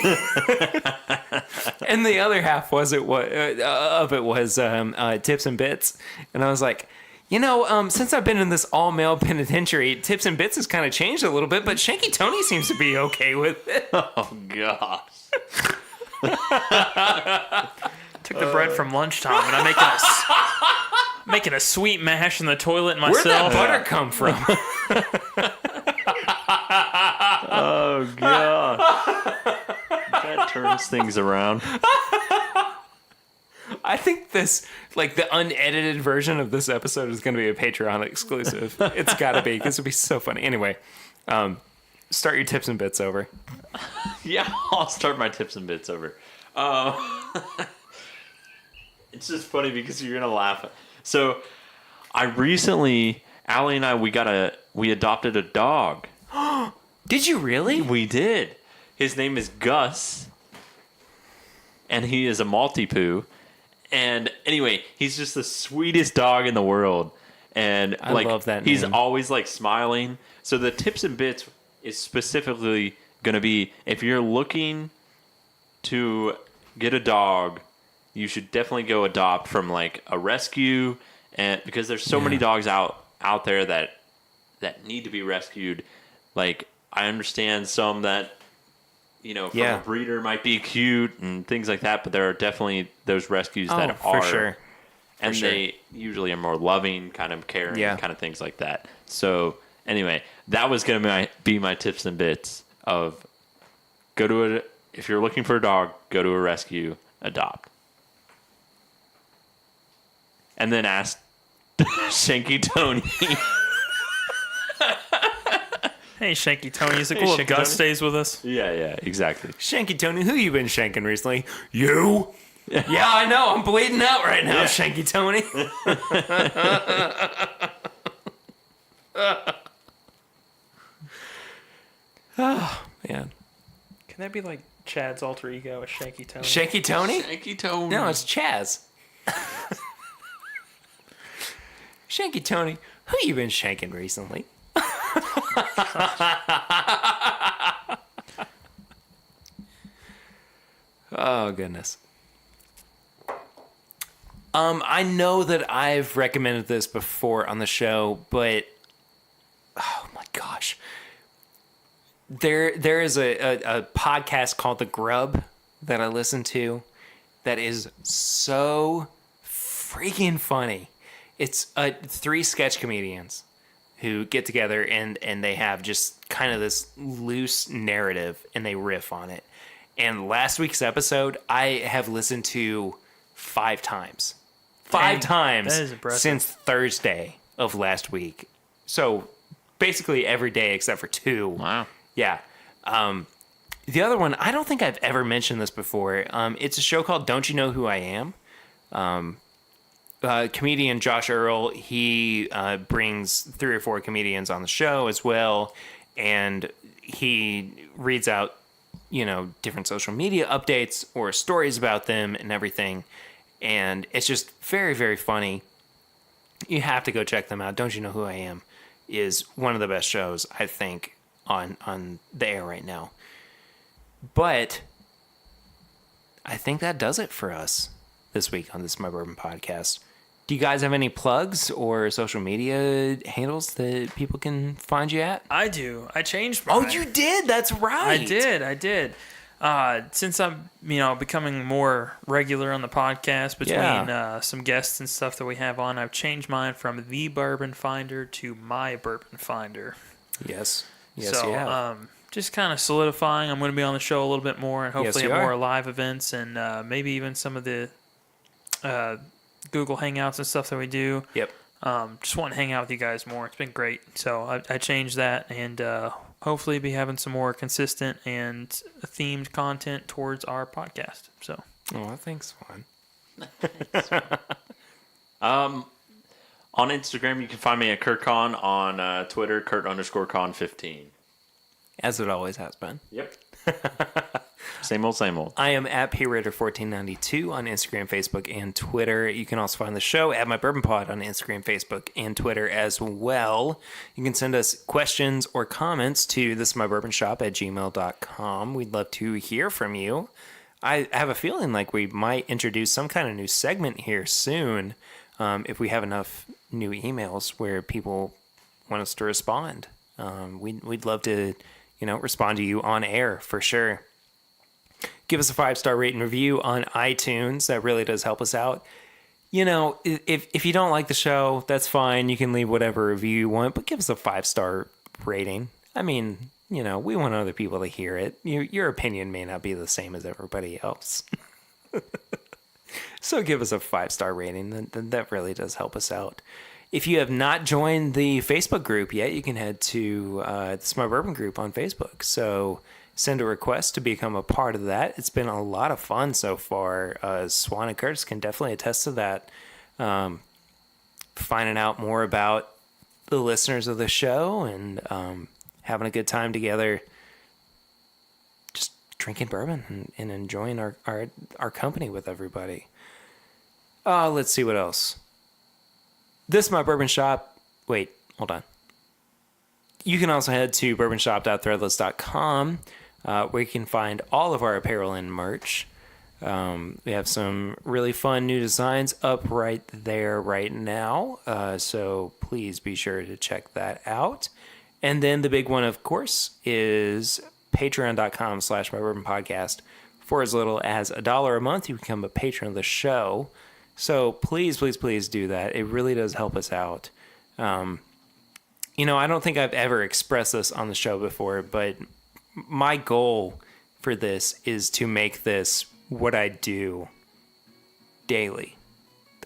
And the other half was tips and bits, and I was like, since I've been in this all-male penitentiary, tips and bits has kind of changed a little bit, but Shanky Tony seems to be okay with it. Oh gosh. Took the bread from lunchtime, and I'm making a sweet mash in the toilet Where'd that myself. butter come from? Oh god. That turns things around. I think this, like the unedited version of this episode, is going to be a Patreon exclusive. It's got to be, because it'd be so funny. Anyway, start your tips and bits over. Yeah, I'll start my tips and bits over. It's just funny because you're gonna laugh. So, Allie and I, we adopted a dog. Did you really? We did. His name is Gus, and he is a Maltipoo. And anyway, he's just the sweetest dog in the world. And I love that he's name. always like smiling. So the tips and bits is specifically going to be, if you're looking to get a dog, you should definitely go adopt from like a rescue, and because there's so many dogs out there that need to be rescued. Like, I understand some that from a breeder might be cute and things like that, but there are definitely those rescues that are for sure. and they usually are more loving, kind of caring, kind of things like that. So anyway, that was going to be my tips and bits of if you're looking for a dog, go to a rescue, adopt. And then ask Shanky Tony. Hey, Shanky Tony. Is it Hey, cool if Shanky Gus Tony. stays with us? Yeah, exactly. Shanky Tony, who you been shanking recently? You? Yeah, I know. I'm bleeding out right now, Shanky Tony. Oh, man. Can that be like Chad's alter ego, a Shanky Tony? Shanky Tony? Shanky Tony. No, it's Chaz. Shanky Tony, who you been shanking recently? Oh, goodness. I know that I've recommended this before on the show, but oh my gosh. There is a podcast called The Grub that I listen to that is so freaking funny. It's 3 sketch comedians who get together and they have just kind of this loose narrative and they riff on it. And last week's episode, I have listened to 5 times. Five times that is impressive. Since Thursday of last week. So basically every day except for 2. Wow. Yeah. The other one, I don't think I've ever mentioned this before. It's a show called Don't You Know Who I Am? Comedian Josh Earl, he brings 3 or 4 comedians on the show as well. And he reads out, different social media updates or stories about them and everything. And it's just very, very funny. You have to go check them out. Don't You Know Who I Am is one of the best shows, I think, on the air right now. But I think that does it for us this week on This Is My Bourbon podcast. Do you guys have any plugs or social media handles that people can find you at? I do. I changed mine. Oh, you did? That's right. I did. Since I'm, becoming more regular on the podcast between some guests and stuff that we have on, I've changed mine from The Bourbon Finder to My Bourbon Finder. Yes, so, you have. Just kind of solidifying. I'm going to be on the show a little bit more and hopefully Yes, you at more are. live events and maybe even some of the Google Hangouts and stuff that we do. Yep. Just want to hang out with you guys more. It's been great. So I changed that and hopefully be having some more consistent and themed content towards our podcast. So. Oh, thanks, Swan. On Instagram, you can find me at KurtCon. On Twitter, Kurt_Con15. As it always has been. Yep. Same old, same old. I am at PRaider1492 on Instagram, Facebook, and Twitter. You can also find the show at My Bourbon Pod on Instagram, Facebook, and Twitter as well. You can send us questions or comments to thisismybourbonshop@gmail.com. We'd love to hear from you. I have a feeling like we might introduce some kind of new segment here soon if we have enough new emails where people want us to respond. We'd love to, respond to you on air for sure. Give us a 5-star rate and review on iTunes. That really does help us out. If you don't like the show, that's fine. You can leave whatever review you want, but give us a 5-star rating. I mean, we want other people to hear it. Your opinion may not be the same as everybody else. So give us a 5-star rating. That really does help us out. If you have not joined the Facebook group yet, you can head to This Is My Bourbon group on Facebook. So send a request to become a part of that. It's been a lot of fun so far. Swan and Curtis can definitely attest to that. Finding out more about the listeners of the show and having a good time together, just drinking bourbon and enjoying our company with everybody. Let's see what else. This is My Bourbon Shop. Wait, hold on. You can also head to bourbonshop.threadless.com where you can find all of our apparel and merch. We have some really fun new designs up right there right now. So please be sure to check that out. And then the big one, of course, is patreon.com/mybourbonpodcast. For as little as $1 a month, you become a patron of the show. So please, please, please do that. It really does help us out. I don't think I've ever expressed this on the show before, but my goal for this is to make this what I do daily.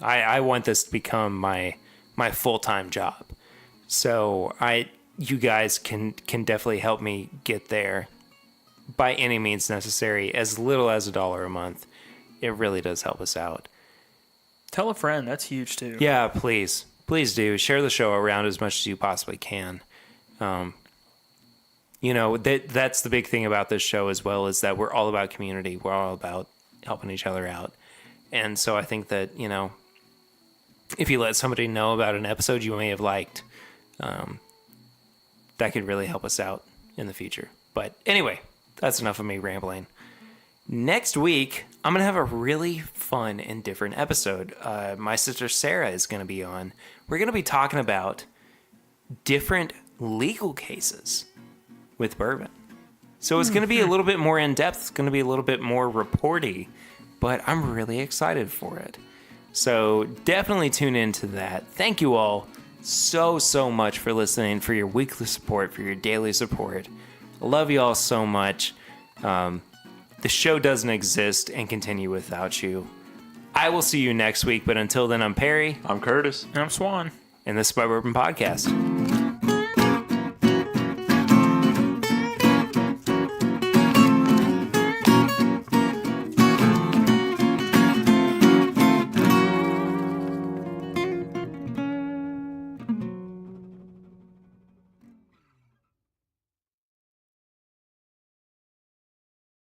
I want this to become my full-time job. So you guys can definitely help me get there by any means necessary, as little as $1 a month. It really does help us out. Tell a friend. That's huge too. Yeah, please. Please do. Share the show around as much as you possibly can. That's the big thing about this show as well, is that we're all about community. We're all about helping each other out. And so I think that, if you let somebody know about an episode you may have liked, that could really help us out in the future. But anyway, that's enough of me rambling. Next week, I'm going to have a really fun and different episode. My sister Sarah is going to be on. We're going to be talking about different legal cases with bourbon. So it's going to be a little bit more in-depth. It's going to be a little bit more reporty, but I'm really excited for it. So definitely tune into that. Thank you all so much for listening, for your weekly support, for your daily support. I love you all so much. The show doesn't exist and continue without you. I will see you next week, but until then, I'm Perry. I'm Curtis. And I'm Swan. And this is my Bourbon Podcast.